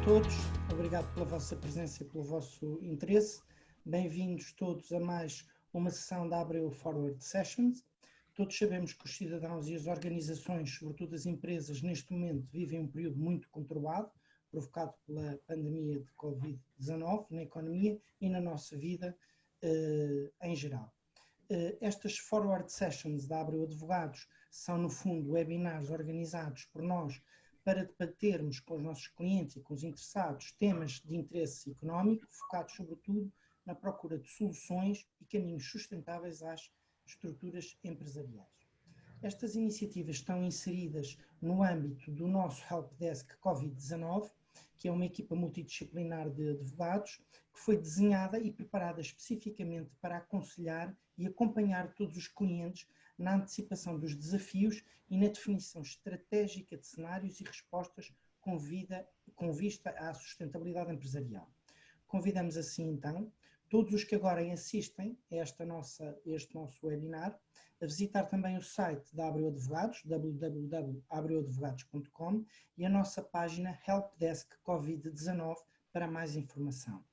todos, obrigado pela vossa presença e pelo vosso interesse. Bem-vindos todos a mais uma sessão da Abreu Forward Sessions. Todos sabemos que os cidadãos e as organizações, sobretudo as empresas, neste momento vivem um período muito conturbado, provocado pela pandemia de Covid-19 na economia e na nossa vida em geral. Estas Forward Sessions da Abreu Advogados são, no fundo, webinars organizados por nós para debatermos com os nossos clientes e com os interessados temas de interesse económico, focados sobretudo na procura de soluções e caminhos sustentáveis às estruturas empresariais. Estas iniciativas estão inseridas no âmbito do nosso Helpdesk Covid-19, que é uma equipa multidisciplinar de advogados que foi desenhada e preparada especificamente para aconselhar e acompanhar todos os clientes na antecipação dos desafios e na definição estratégica de cenários e respostas com vista à sustentabilidade empresarial. Convidamos assim então todos os que agora assistem a este nosso webinar a visitar também o site da Abreu Advogados, www.abreuadvogados.com, e a nossa página Helpdesk Covid-19 para mais informação.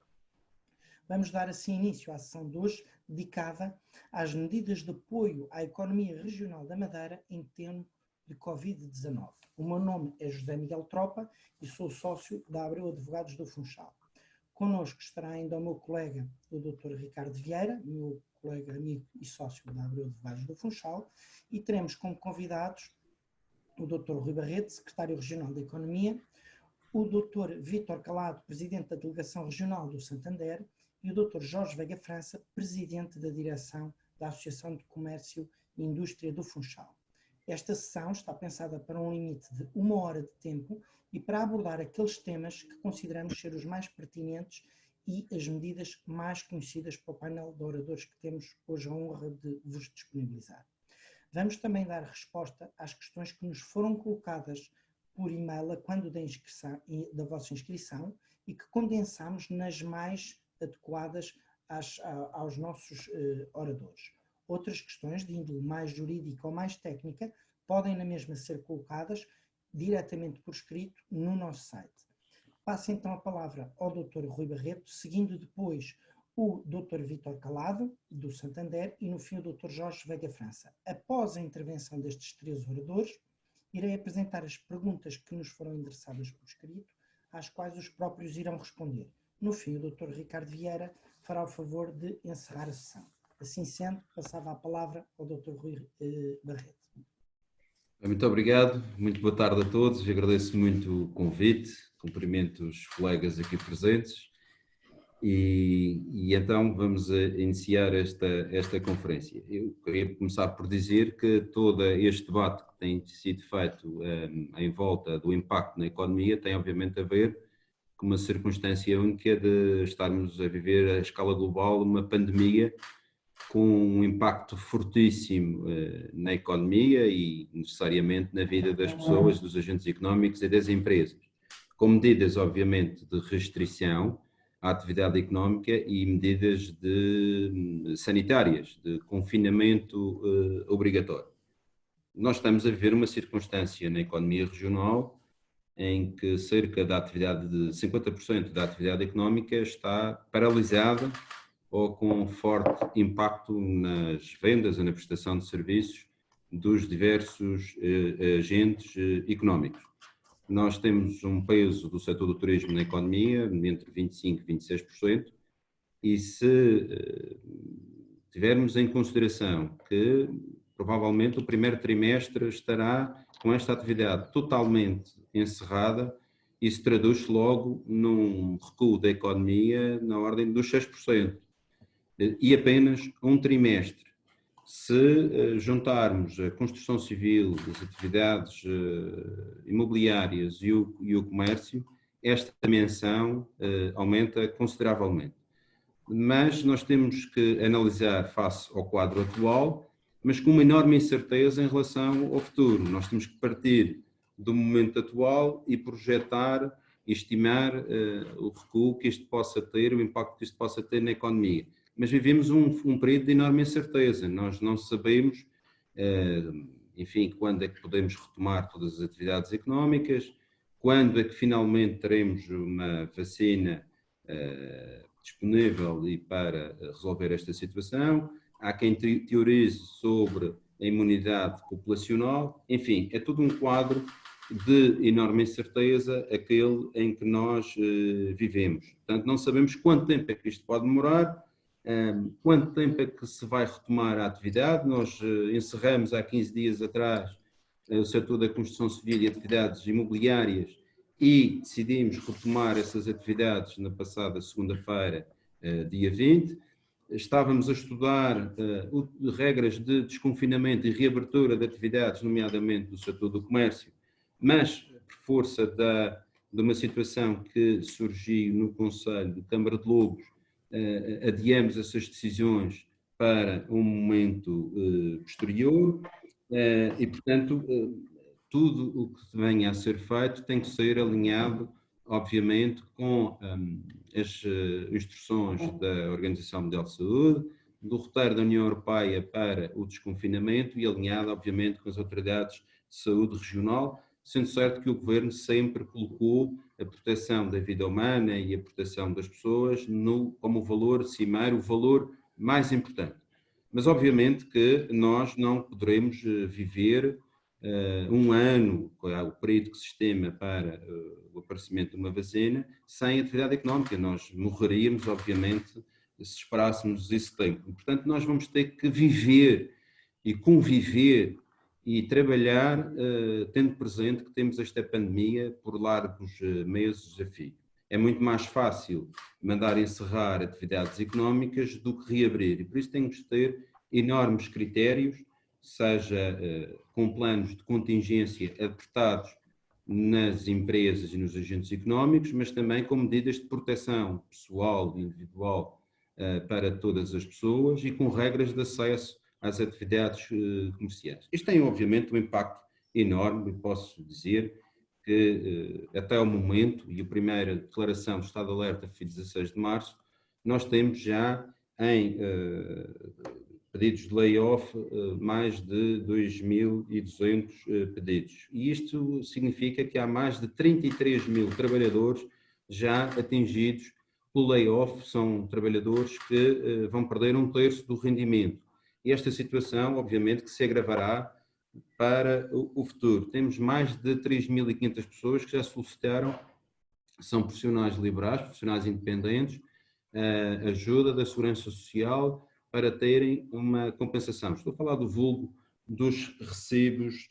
Vamos dar assim início à sessão de hoje, dedicada às medidas de apoio à economia regional da Madeira em tempo de Covid-19. O meu nome é José Miguel Tropa e sou sócio da Abreu Advogados do Funchal. Connosco estará ainda o meu colega, o Dr. Ricardo Vieira, meu colega, amigo e sócio da Abreu Advogados do Funchal, e teremos como convidados o Dr. Rui Barreto, secretário regional da Economia, o Dr. Vítor Calado, presidente da Delegação Regional do Santander, e o Dr. Jorge Veiga França, presidente da direção da Associação de Comércio e Indústria do Funchal. Esta sessão está pensada para um limite de 1 hora de tempo e para abordar aqueles temas que consideramos ser os mais pertinentes e as medidas mais conhecidas para o painel de oradores que temos hoje a honra de vos disponibilizar. Vamos também dar resposta às questões que nos foram colocadas por e-mail a quando da vossa inscrição e que condensamos nas mais adequadas aos nossos oradores. Outras questões de índole mais jurídica ou mais técnica podem na mesma ser colocadas diretamente por escrito no nosso site. Passo então a palavra ao Dr. Rui Barreto, seguindo depois o Dr. Vítor Calado, do Santander, e no fim o Dr. Jorge Veiga França. Após a intervenção destes 3 oradores, irei apresentar as perguntas que nos foram endereçadas por escrito, às quais os próprios irão responder. No fim, o Dr. Ricardo Vieira fará o favor de encerrar a sessão. Assim sendo, passava a palavra ao Dr. Rui Barreto. Muito obrigado, muito boa tarde a todos, agradeço muito o convite, cumprimento os colegas aqui presentes e então vamos iniciar esta conferência. Eu queria começar por dizer que todo este debate que tem sido feito em volta do impacto na economia tem obviamente a ver com uma circunstância única de estarmos a viver a escala global uma pandemia com um impacto fortíssimo na economia e necessariamente na vida das pessoas, dos agentes económicos e das empresas, com medidas obviamente de restrição à atividade económica e medidas sanitárias, de confinamento obrigatório. Nós estamos a viver uma circunstância na economia regional em que cerca da atividade de 50% da atividade económica está paralisada ou com forte impacto nas vendas e na prestação de serviços dos diversos agentes económicos. Nós temos um peso do setor do turismo na economia entre 25% e 26%, e se tivermos em consideração que provavelmente o primeiro trimestre estará com esta atividade totalmente encerrada, isso traduz logo num recuo da economia na ordem dos 6%. E apenas um trimestre. Se juntarmos a construção civil, as atividades imobiliárias e o comércio, esta dimensão aumenta consideravelmente. Mas nós temos que analisar face ao quadro atual, mas com uma enorme incerteza em relação ao futuro. Nós temos que partir do momento atual e projetar e estimar o recuo que isto possa ter, o impacto que isto possa ter na economia. Mas vivemos um período de enorme incerteza, nós não sabemos, enfim, quando é que podemos retomar todas as atividades económicas, quando é que finalmente teremos uma vacina disponível e para resolver esta situação. Há quem teorize sobre a imunidade populacional. Enfim, é todo um quadro de enorme incerteza, aquele em que nós vivemos. Portanto, não sabemos quanto tempo é que isto pode demorar, quanto tempo é que se vai retomar a atividade. Nós encerramos há 15 dias atrás o setor da construção civil e atividades imobiliárias e decidimos retomar essas atividades na passada segunda-feira, dia 20. Estávamos a estudar regras de desconfinamento e reabertura de atividades, nomeadamente do setor do comércio, mas por força de uma situação que surgiu no Conselho de Câmara de Lobos, adiamos essas decisões para um momento posterior e, portanto, tudo o que venha a ser feito tem que ser alinhado, obviamente, com as instruções da Organização Mundial de Saúde, do roteiro da União Europeia para o desconfinamento e alinhado, obviamente, com as autoridades de saúde regional, sendo certo que o Governo sempre colocou a proteção da vida humana e a proteção das pessoas como o valor cimeiro, o valor mais importante. Mas, obviamente, que nós não poderemos viver um ano, o período que se estima para o aparecimento de uma vacina, sem atividade económica. Nós morreríamos, obviamente, se esperássemos esse tempo. Portanto, nós vamos ter que viver e conviver e trabalhar tendo presente que temos esta pandemia por largos meses a fio. É muito mais fácil mandar encerrar atividades económicas do que reabrir, e por isso temos de ter enormes critérios, seja com planos de contingência apertados nas empresas e nos agentes económicos, mas também com medidas de proteção pessoal e individual para todas as pessoas e com regras de acesso às atividades comerciais. Isto tem, obviamente, um impacto enorme, e posso dizer que até o momento, e a primeira declaração de estado de alerta foi 16 de março, nós temos já em pedidos de layoff mais de 2.200 pedidos. E isto significa que há mais de 33 mil trabalhadores já atingidos pelo layoff. São trabalhadores que vão perder 1/3 do rendimento. E esta situação, obviamente, que se agravará para o futuro. Temos mais de 3.500 pessoas que já solicitaram, são profissionais liberais, profissionais independentes, ajuda da Segurança Social para terem uma compensação. Estou a falar do vulgo dos recibos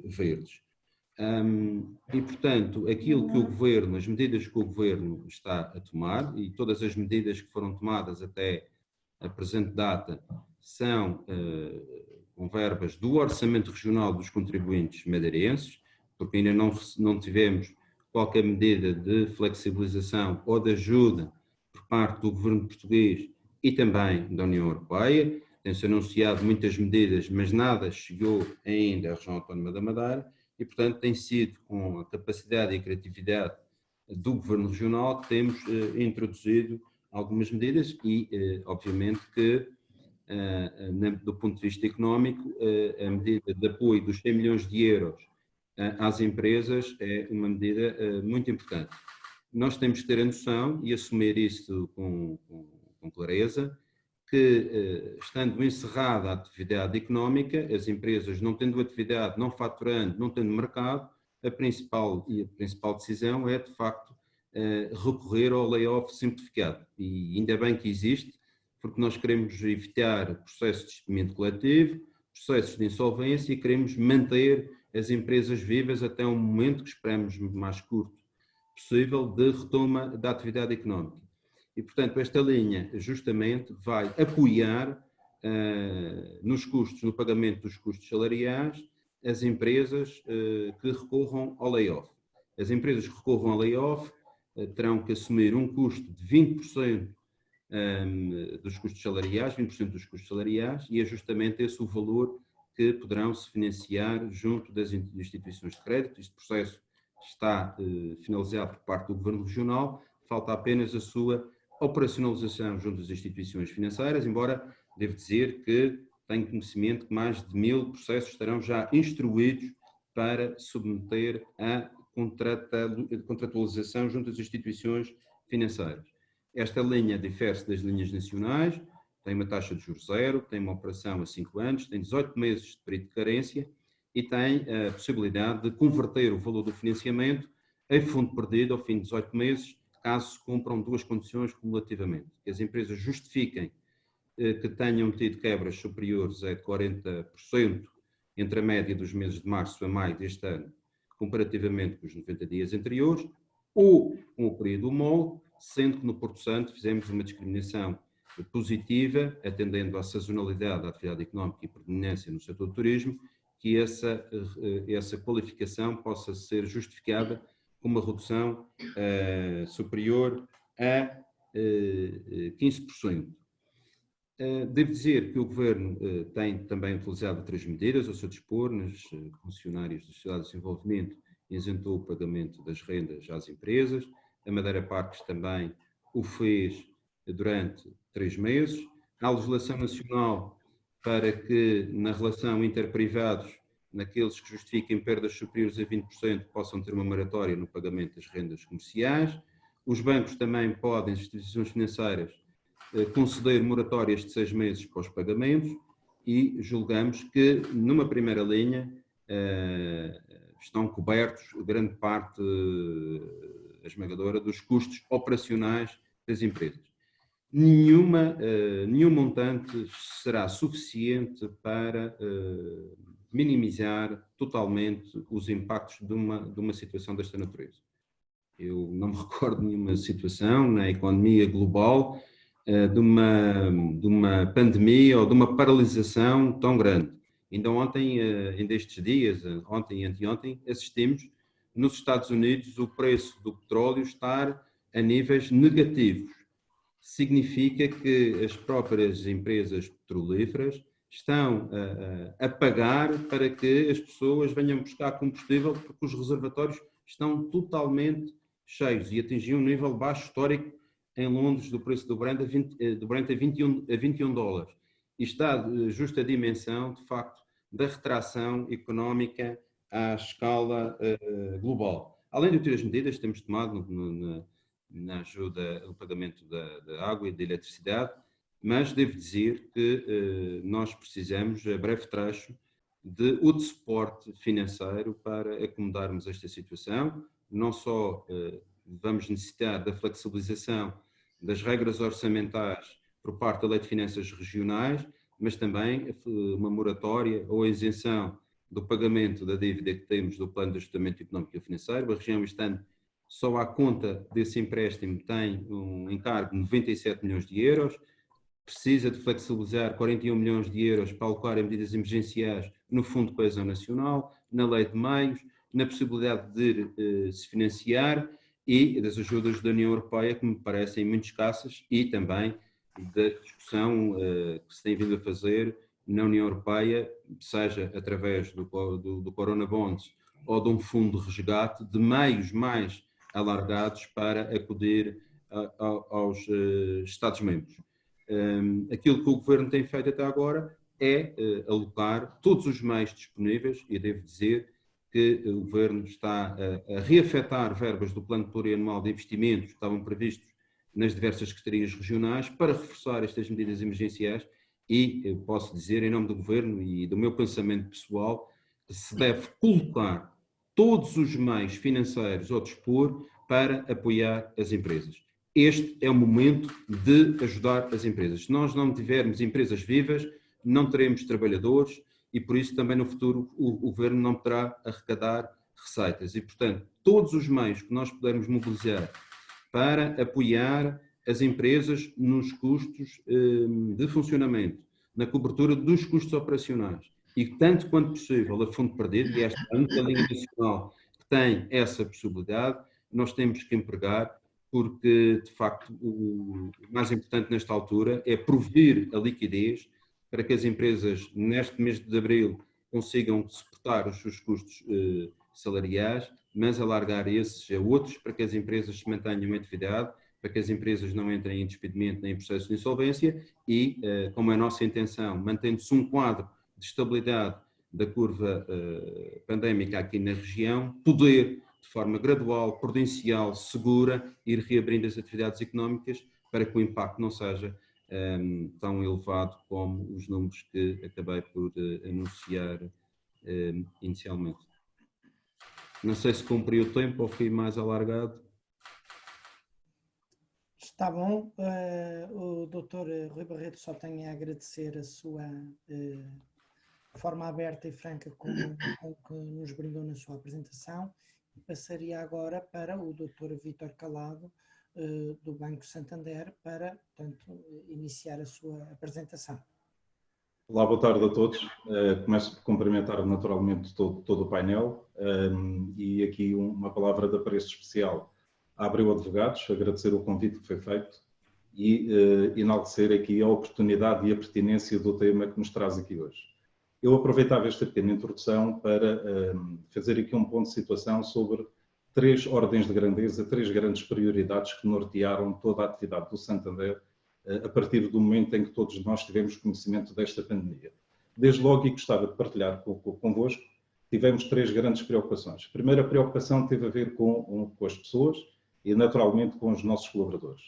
verdes. E, portanto, aquilo que o Governo, as medidas que o Governo está a tomar, e todas as medidas que foram tomadas até a presente data, são com verbas do Orçamento Regional dos contribuintes madeirenses, porque ainda não tivemos qualquer medida de flexibilização ou de ajuda por parte do Governo português e também da União Europeia. Tem-se anunciado muitas medidas, mas nada chegou ainda à região autónoma da Madeira e, portanto, tem sido com a capacidade e a criatividade do Governo Regional que temos introduzido algumas medidas e, obviamente, que do ponto de vista económico, a medida de apoio dos 100 milhões de euros às empresas é uma medida muito importante. Nós temos que ter a noção e assumir isso com clareza, que estando encerrada a atividade económica, as empresas não tendo atividade, não faturando, não tendo mercado, a principal decisão é, de facto, recorrer ao layoff simplificado. E ainda bem que existe, porque nós queremos evitar processos de despedimento coletivo, processos de insolvência e queremos manter as empresas vivas até um momento que esperamos mais curto possível de retoma da atividade económica. E, portanto, esta linha justamente vai apoiar nos custos, no pagamento dos custos salariais, as empresas que recorram ao layoff. As empresas que recorram ao layoff terão que assumir um custo de 20% dos custos salariais, 20% dos custos salariais, e é justamente esse o valor que poderão se financiar junto das instituições de crédito. Este processo está finalizado por parte do Governo Regional, falta apenas a sua operacionalização junto das instituições financeiras, embora devo dizer que tenho conhecimento que mais de 1.000 processos estarão já instruídos para submeter a contratualização junto às instituições financeiras. Esta linha difere-se das linhas nacionais, tem uma taxa de juros zero, tem uma operação a 5 anos, tem 18 meses de período de carência e tem a possibilidade de converter o valor do financiamento em fundo perdido ao fim de 18 meses, caso se cumpram duas condições cumulativamente. Que as empresas justifiquem que tenham tido quebras superiores a 40% entre a média dos meses de março a maio deste ano, comparativamente com os 90 dias anteriores, ou com o período homólogo, sendo que no Porto Santo fizemos uma discriminação positiva, atendendo à sazonalidade da atividade económica e predominância no setor do turismo, que essa qualificação possa ser justificada com uma redução superior a 15%. Devo dizer que o Governo tem também utilizado outras medidas ao seu dispor. Nos funcionários das sociedades de desenvolvimento isentou o pagamento das rendas às empresas. A Madeira Parques também o fez durante 3 meses. Há legislação nacional para que, na relação interprivados, naqueles que justifiquem perdas superiores a 20%, possam ter uma moratória no pagamento das rendas comerciais. Os bancos também podem, as instituições financeiras, conceder moratórias de 6 meses para os pagamentos e julgamos que, numa primeira linha, estão cobertos grande parte esmagadora dos custos operacionais das empresas. Nenhum montante será suficiente para minimizar totalmente os impactos de uma situação desta natureza. Eu não me recordo de nenhuma situação na economia global de uma pandemia ou de uma paralisação tão grande. Ainda ontem, ainda estes dias, ontem e anteontem, assistimos nos Estados Unidos o preço do petróleo estar a níveis negativos. Significa que as próprias empresas petrolíferas estão a pagar para que as pessoas venham buscar combustível, porque os reservatórios estão totalmente cheios e atingiam um nível baixo histórico em Londres do preço do Brent a 21 dólares. E está justa a dimensão, de facto, da retração económica à escala global. Além de outras medidas que temos tomado na ajuda ao pagamento da água e da eletricidade, mas devo dizer que nós precisamos, a breve trecho, de outro suporte financeiro para acomodarmos esta situação. Não só vamos necessitar da flexibilização das regras orçamentais por parte da Lei de Finanças Regionais, mas também uma moratória ou a isenção do pagamento da dívida que temos do Plano de Ajustamento Económico e Financeiro. A região este ano, só à conta desse empréstimo, tem um encargo de 97 milhões de euros, precisa de flexibilizar 41 milhões de euros para alocar em medidas emergenciais no Fundo de Coesão Nacional, na Lei de Meios, na possibilidade de se financiar e das ajudas da União Europeia, que me parecem muito escassas, e também da discussão que se tem vindo a fazer na União Europeia, seja através do Corona Bonds ou de um fundo de resgate, de meios mais alargados para acudir aos Estados-membros. Aquilo que o Governo tem feito até agora é alocar todos os meios disponíveis, e devo dizer que o Governo está a reafetar verbas do Plano Plurianual de Investimentos que estavam previstos nas diversas secretarias regionais para reforçar estas medidas emergenciais, e eu posso dizer, em nome do Governo e do meu pensamento pessoal, que se deve colocar todos os meios financeiros ao dispor para apoiar as empresas. Este é o momento de ajudar as empresas. Se nós não tivermos empresas vivas, não teremos trabalhadores e, por isso, também no futuro o Governo não poderá arrecadar receitas. E, portanto, todos os meios que nós pudermos mobilizar para apoiar as empresas nos custos de funcionamento, na cobertura dos custos operacionais e, tanto quanto possível, a fundo perdido, e esta é a única linha nacional que tem essa possibilidade, nós temos que empregar, porque, de facto, o mais importante nesta altura é prover a liquidez para que as empresas, neste mês de abril, consigam suportar os seus custos salariais, mas alargar esses a outros para que as empresas se mantenham em atividade, para que as empresas não entrem em despedimento nem em processo de insolvência e, como é a nossa intenção, mantendo-se um quadro de estabilidade da curva pandémica aqui na região, poder, de forma gradual, prudencial, segura, ir reabrindo as atividades económicas para que o impacto não seja tão elevado como os números que acabei por anunciar inicialmente. Não sei se cumpri o tempo ou fui mais alargado. Está bom. O Dr. Rui Barreto só tem a agradecer a sua forma aberta e franca com que nos brindou na sua apresentação. Passaria agora para o Dr. Vítor Calado, do Banco Santander, para, portanto, iniciar a sua apresentação. Olá, boa tarde a todos. Começo por cumprimentar naturalmente todo o painel e aqui uma palavra de apreço especial à Abreu Advogados, agradecer o convite que foi feito e enaltecer aqui a oportunidade e a pertinência do tema que nos traz aqui hoje. Eu aproveitava esta pequena introdução para fazer aqui um ponto de situação sobre 3 ordens de grandeza, 3 grandes prioridades que nortearam toda a atividade do Santander a partir do momento em que todos nós tivemos conhecimento desta pandemia. Desde logo, e gostava de partilhar convosco, tivemos 3 grandes preocupações. A primeira preocupação teve a ver com as pessoas e, naturalmente, com os nossos colaboradores.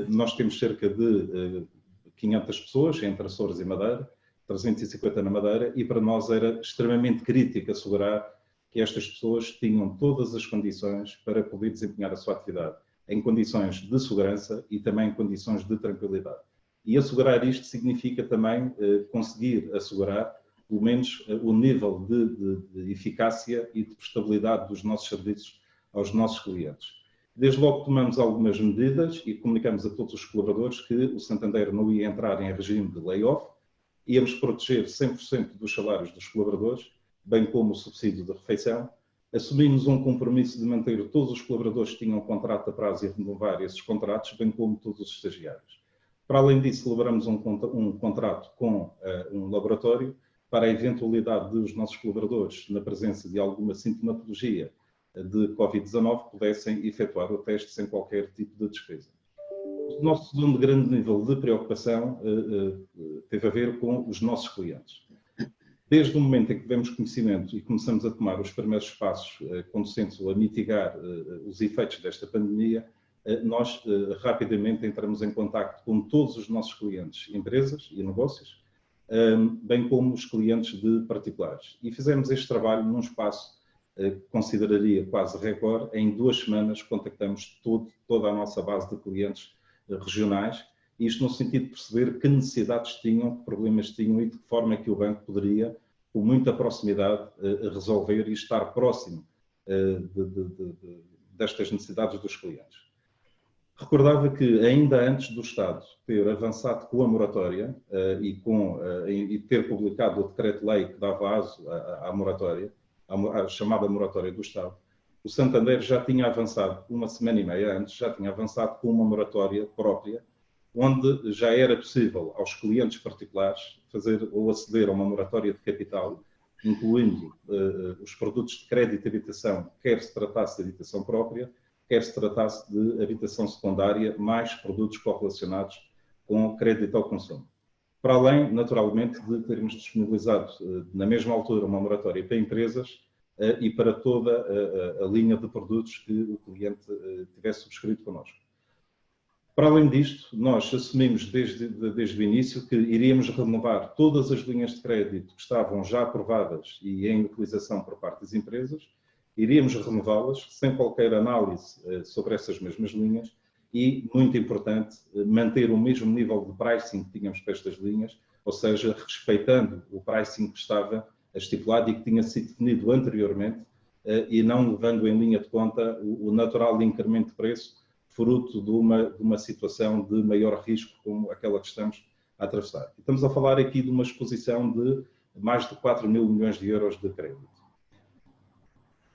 Nós temos cerca de 500 pessoas entre Açores e Madeira, 350 na Madeira, e para nós era extremamente crítico assegurar que estas pessoas tinham todas as condições para poder desempenhar a sua atividade, em condições de segurança e também em condições de tranquilidade. E assegurar isto significa também conseguir assegurar, pelo menos, o nível de eficácia e de prestabilidade dos nossos serviços aos nossos clientes. Desde logo tomamos algumas medidas e comunicamos a todos os colaboradores que o Santander não ia entrar em regime de layoff, íamos proteger 100% dos salários dos colaboradores, bem como o subsídio de refeição. Assumimos um compromisso de manter todos os colaboradores que tinham contrato a prazo e renovar esses contratos, bem como todos os estagiários. Para além disso, celebramos um contrato com um laboratório para a eventualidade dos nossos colaboradores, na presença de alguma sintomatologia de Covid-19, pudessem efetuar o teste sem qualquer tipo de despesa. O nosso segundo grande nível de preocupação teve a ver com os nossos clientes. Desde o momento em que tivemos conhecimento e começamos a tomar os primeiros passos conducentes a mitigar os efeitos desta pandemia, nós rapidamente entramos em contacto com todos os nossos clientes, empresas e negócios, bem como os clientes de particulares. E fizemos este trabalho num espaço que consideraria quase recorde. Em 2 semanas contactamos toda a nossa base de clientes regionais, isto no sentido de perceber que necessidades tinham, que problemas tinham e de que forma é que o banco poderia, com muita proximidade, resolver e estar próximo destas necessidades dos clientes. Recordava que ainda antes do Estado ter avançado com a moratória e ter publicado o decreto-lei que dava aso à moratória, à chamada moratória do Estado, o Santander já tinha avançado, 1 semana e meia antes, já tinha avançado com uma moratória própria, onde já era possível aos clientes particulares fazer ou aceder a uma moratória de capital, incluindo os produtos de crédito e habitação, quer se tratasse de habitação própria, quer se tratasse de habitação secundária, mais produtos correlacionados com crédito ao consumo. Para além, naturalmente, de termos disponibilizado na mesma altura uma moratória para empresas e para toda a linha de produtos que o cliente tivesse subscrito connosco. Para além disto, nós assumimos desde o início que iríamos renovar todas as linhas de crédito que estavam já aprovadas e em utilização por parte das empresas, iríamos renová-las sem qualquer análise sobre essas mesmas linhas e, muito importante, manter o mesmo nível de pricing que tínhamos para estas linhas, ou seja, respeitando o pricing que estava estipulado e que tinha sido definido anteriormente e não levando em linha de conta o natural incremento de preço fruto de uma situação de maior risco como aquela que estamos a atravessar. Estamos a falar aqui de uma exposição de mais de 4 mil milhões de euros de crédito.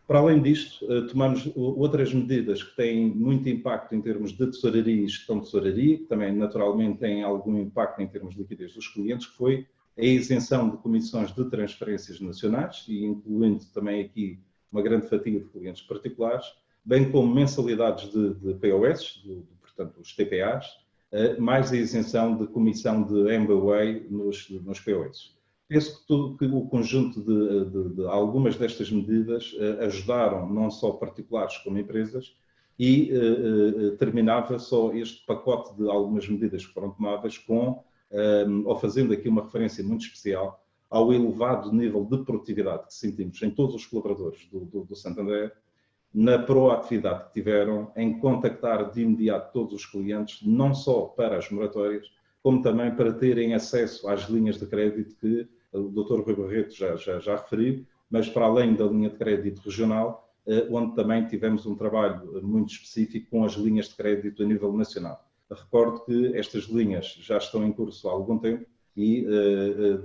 Para além disto, tomamos outras medidas que têm muito impacto em termos de tesouraria e gestão de tesouraria, que também naturalmente têm algum impacto em termos de liquidez dos clientes, que foi a isenção de comissões de transferências nacionais, e incluindo também aqui uma grande fatia de clientes particulares, bem como mensalidades de POS, portanto os TPAs, mais a isenção de comissão de MBWay nos POS. Penso que o conjunto de algumas destas medidas ajudaram não só particulares como empresas e terminava só este pacote de algumas medidas que foram tomadas ou fazendo aqui uma referência muito especial ao elevado nível de produtividade que sentimos em todos os colaboradores do Santander, na proatividade que tiveram em contactar de imediato todos os clientes, não só para as moratórias, como também para terem acesso às linhas de crédito que o Dr. Rui Barreto já referiu, mas para além da linha de crédito regional, onde também tivemos um trabalho muito específico com as linhas de crédito a nível nacional. Recordo que estas linhas já estão em curso há algum tempo e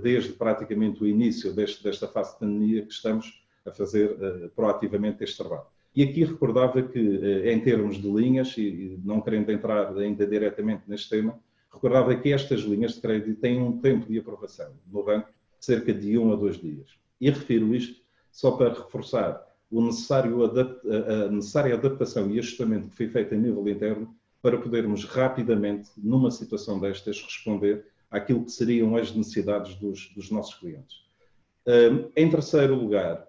desde praticamente o início desta fase de pandemia que estamos a fazer proativamente este trabalho. E aqui recordava que, em termos de linhas, e não querendo entrar ainda diretamente neste tema, recordava que estas linhas de crédito têm um tempo de aprovação no banco de cerca de 1 a 2 dias. E refiro isto só para reforçar a necessária adaptação e ajustamento que foi feito a nível interno para podermos rapidamente, numa situação destas, responder àquilo que seriam as necessidades dos nossos clientes. Em terceiro lugar,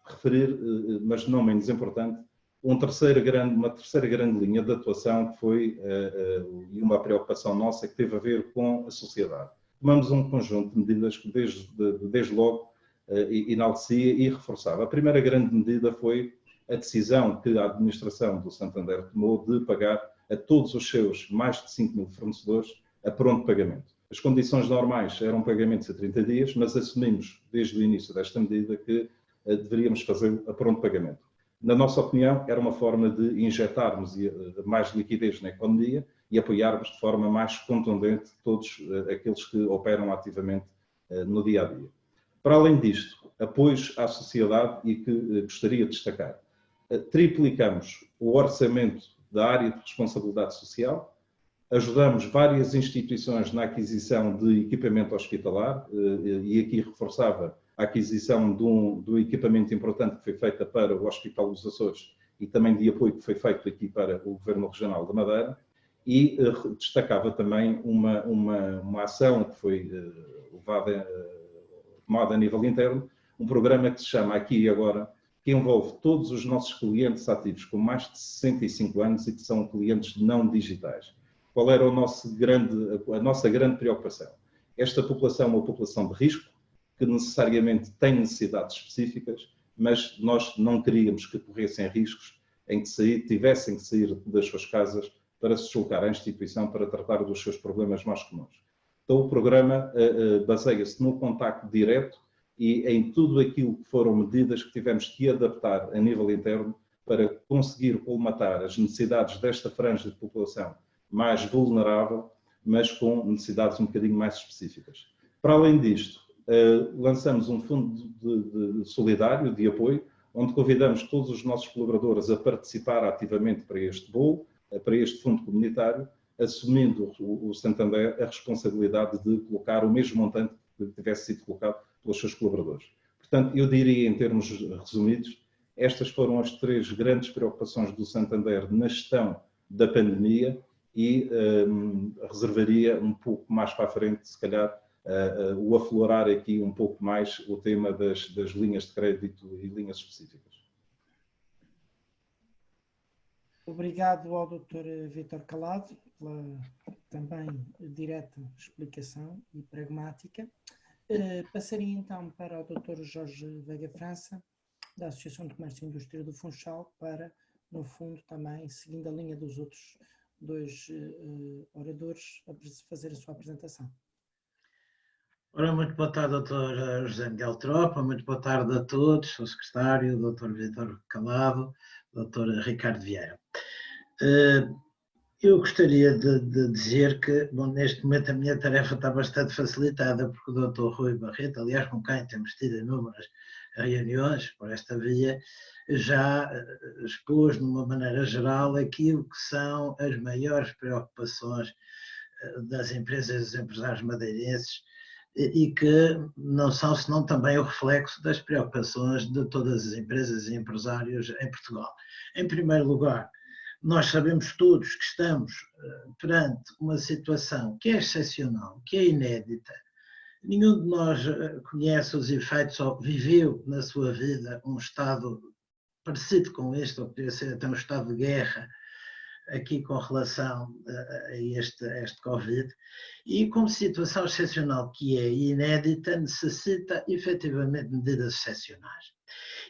referir, mas não menos importante, uma terceira grande linha de atuação que foi uma preocupação nossa que teve a ver com a sociedade. Tomamos um conjunto de medidas que desde logo enaltecia e reforçava. A primeira grande medida foi a decisão que a administração do Santander tomou de pagar a todos os seus mais de 5.000 fornecedores a pronto pagamento. As condições normais eram pagamentos a 30 dias, mas assumimos desde o início desta medida que deveríamos fazer a pronto pagamento. Na nossa opinião, era uma forma de injetarmos mais liquidez na economia e apoiarmos de forma mais contundente todos aqueles que operam ativamente no dia a dia. Para além disto, apoios à sociedade e que gostaria de destacar. Triplicamos o orçamento da área de responsabilidade social, ajudamos várias instituições na aquisição de equipamento hospitalar e aqui reforçava a aquisição de um equipamento importante que foi feita para o Hospital dos Açores e também de apoio que foi feito aqui para o Governo Regional da Madeira e destacava também uma ação que foi tomada a nível interno, um programa que se chama Aqui e Agora, que envolve todos os nossos clientes ativos com mais de 65 anos e que são clientes não digitais. Qual era a nossa grande preocupação? Esta população é uma população de risco, que necessariamente tem necessidades específicas, mas nós não queríamos que corressem riscos em que tivessem que sair das suas casas para se deslocar à instituição para tratar dos seus problemas mais comuns. Então o programa baseia-se no contacto direto e em tudo aquilo que foram medidas que tivemos que adaptar a nível interno para conseguir colmatar as necessidades desta franja de população mais vulnerável, mas com necessidades um bocadinho mais específicas. Para além disto, lançamos um fundo solidário de apoio, onde convidamos todos os nossos colaboradores a participar ativamente para este bolo, para este fundo comunitário, assumindo o Santander a responsabilidade de colocar o mesmo montante que tivesse sido colocado pelos seus colaboradores. Portanto, eu diria, em termos resumidos, estas foram as 3 grandes preocupações do Santander na gestão da pandemia e reservaria um pouco mais para a frente, se calhar, o aflorar aqui um pouco mais o tema das linhas de crédito e linhas específicas. Obrigado ao Dr. Vítor Calado pela também direta explicação e pragmática. Passaria então para o Dr. Jorge Veiga França, da Associação de Comércio e Indústria do Funchal, para, no fundo, também, seguindo a linha dos outros 2 oradores, fazer a sua apresentação. Ora, muito boa tarde, Dr. José Miguel Tropa, muito boa tarde a todos, ao secretário, Dr. Vítor Calado, Dr. Ricardo Vieira. Eu gostaria de dizer que, bom, neste momento a minha tarefa está bastante facilitada, porque o Dr. Rui Barreto, aliás, com quem temos tido inúmeras reuniões por esta via, já expôs de uma maneira geral aquilo que são as maiores preocupações das empresas e dos empresários madeirenses e que não são senão também o reflexo das preocupações de todas as empresas e empresários em Portugal. Em primeiro lugar, nós sabemos todos que estamos perante uma situação que é excepcional, que é inédita Nenhum de nós conhece os efeitos ou viveu na sua vida um estado parecido com este, ou poderia ser até um estado de guerra, aqui com relação a este Covid, e como situação excepcional que é inédita, necessita efetivamente medidas excepcionais.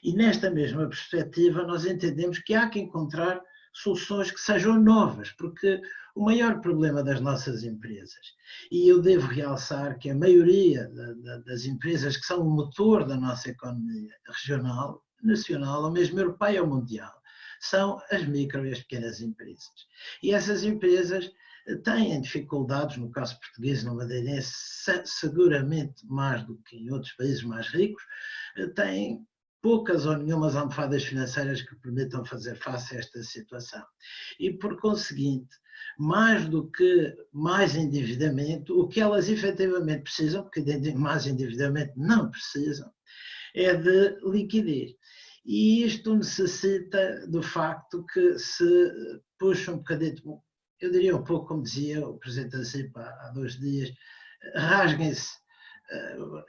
E nesta mesma perspectiva nós entendemos que há que encontrar soluções que sejam novas, porque o maior problema das nossas empresas, e eu devo realçar que a maioria das empresas que são o motor da nossa economia regional, nacional ou mesmo europeia ou mundial, são as micro e as pequenas empresas. E essas empresas têm dificuldades, no caso português, no madeirense, seguramente mais do que em outros países mais ricos, têm poucas ou nenhumas almofadas financeiras que permitam fazer face a esta situação. E, por conseguinte, mais do que mais endividamento, o que elas efetivamente precisam, porque mais endividamento não precisam, é de liquidez. E isto necessita do facto que se puxa um bocadinho, eu diria um pouco como dizia o Presidente da CIP há 2 dias, rasguem-se,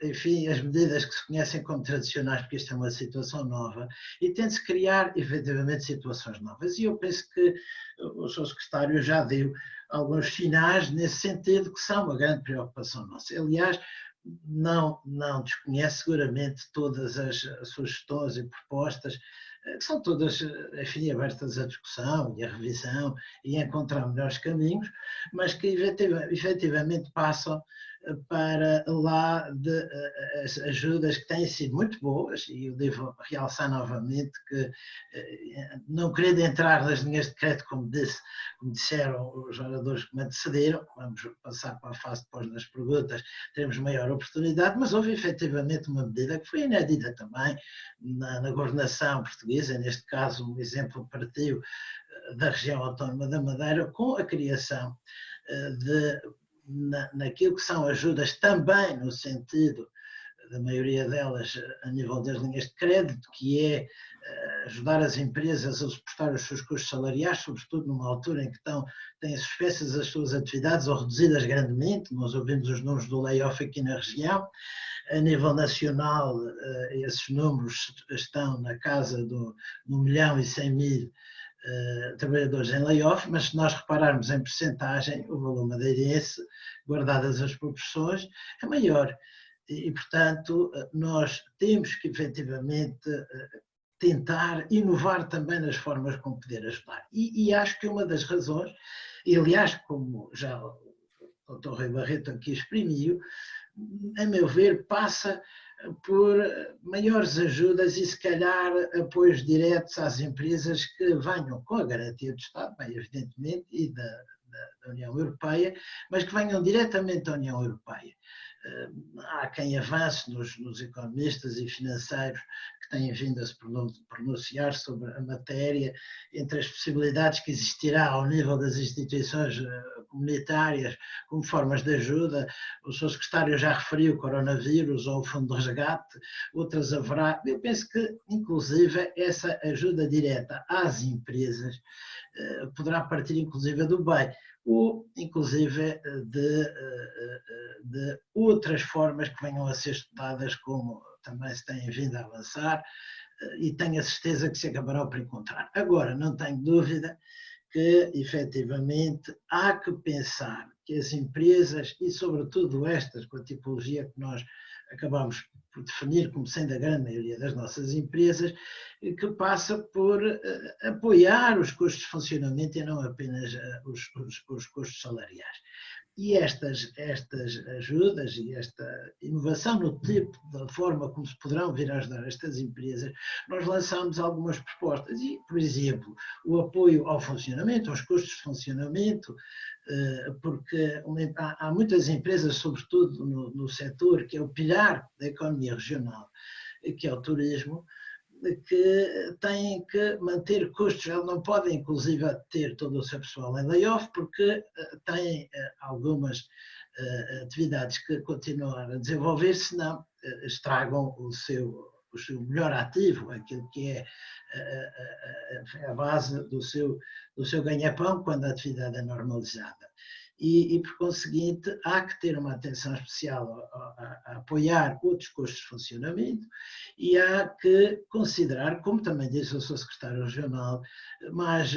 enfim, as medidas que se conhecem como tradicionais, porque isto é uma situação nova, e tem-se criar efetivamente situações novas. E eu penso que o Sr. Secretário já deu alguns sinais nesse sentido, que são uma grande preocupação nossa. Aliás, não desconhece seguramente todas as sugestões e propostas, que são todas, enfim, abertas à discussão e à revisão e a encontrar melhores caminhos, mas que efetivamente passam para lá de as ajudas que têm sido muito boas, e eu devo realçar novamente que, não querendo entrar nas linhas de crédito, como disseram os oradores que me antecederam, vamos passar para a fase depois das perguntas, teremos maior oportunidade, mas houve efetivamente uma medida que foi inédita também na governação portuguesa, neste caso um exemplo partiu da região autónoma da Madeira, com a criação naquilo que são ajudas também no sentido da maioria delas a nível das linhas de crédito, que é ajudar as empresas a suportar os seus custos salariais, sobretudo numa altura em que têm suspensas as suas atividades ou reduzidas grandemente. Nós ouvimos os números do layoff aqui na região. A nível nacional, esses números estão na casa do 1.100.000 trabalhadores em layoff, mas se nós repararmos em percentagem, o valor madeirense, guardadas as proporções, é maior. E, portanto, nós temos que, efetivamente, tentar inovar também nas formas como poder ajudar. E acho que uma das razões, e aliás, como já o Dr. Rui Barreto aqui exprimiu, a meu ver, passa por maiores ajudas e, se calhar, apoios diretos às empresas que venham com a garantia do Estado, bem, evidentemente, e da União Europeia, mas que venham diretamente da União Europeia. Há quem avance nos economistas e financeiros que têm vindo a se pronunciar sobre a matéria, entre as possibilidades que existirá ao nível das instituições comunitárias como formas de ajuda. O Sr. Secretário já referiu o coronavírus ou o Fundo de Resgate, outras haverá. Eu penso que, inclusive, essa ajuda direta às empresas poderá partir, inclusive, do BEI, ou, inclusive, de outras formas que venham a ser estudadas, como também se têm vindo a avançar, e tenho a certeza que se acabarão por encontrar. Agora, não tenho dúvida que, efetivamente, há que pensar que as empresas, e sobretudo estas com a tipologia que nós acabamos por definir como sendo a grande maioria das nossas empresas, que passa por apoiar os custos de funcionamento e não apenas os custos salariais. E estas ajudas e esta inovação no tipo da forma como se poderão vir a ajudar estas empresas, nós lançamos algumas propostas e, por exemplo, o apoio ao funcionamento, aos custos de funcionamento, porque há muitas empresas, sobretudo no setor que é o pilar da economia regional, que é o turismo, que têm que manter custos, eles não podem inclusive ter todo o seu pessoal em layoff, porque têm algumas atividades que continuar a desenvolver, senão estragam o seu melhor ativo, aquilo que é a base do seu ganha-pão quando a atividade é normalizada. e, por conseguinte, há que ter uma atenção especial a apoiar outros custos de funcionamento e há que considerar, como também disse o seu secretário regional, mais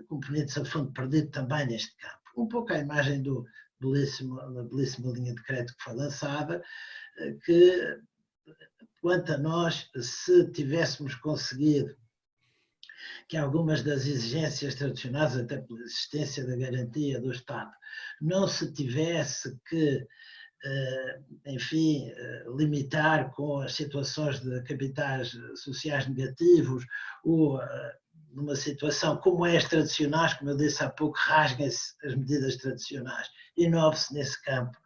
componentes a fundo perdido também neste campo. Um pouco a imagem da belíssima linha de crédito que foi lançada, que, quanto a nós, se tivéssemos conseguido que algumas das exigências tradicionais, até pela existência da garantia do Estado, não se tivesse que, enfim, limitar com as situações de capitais sociais negativos ou numa situação como é as tradicionais, como eu disse há pouco, rasguem-se as medidas tradicionais, inove-se nesse campo.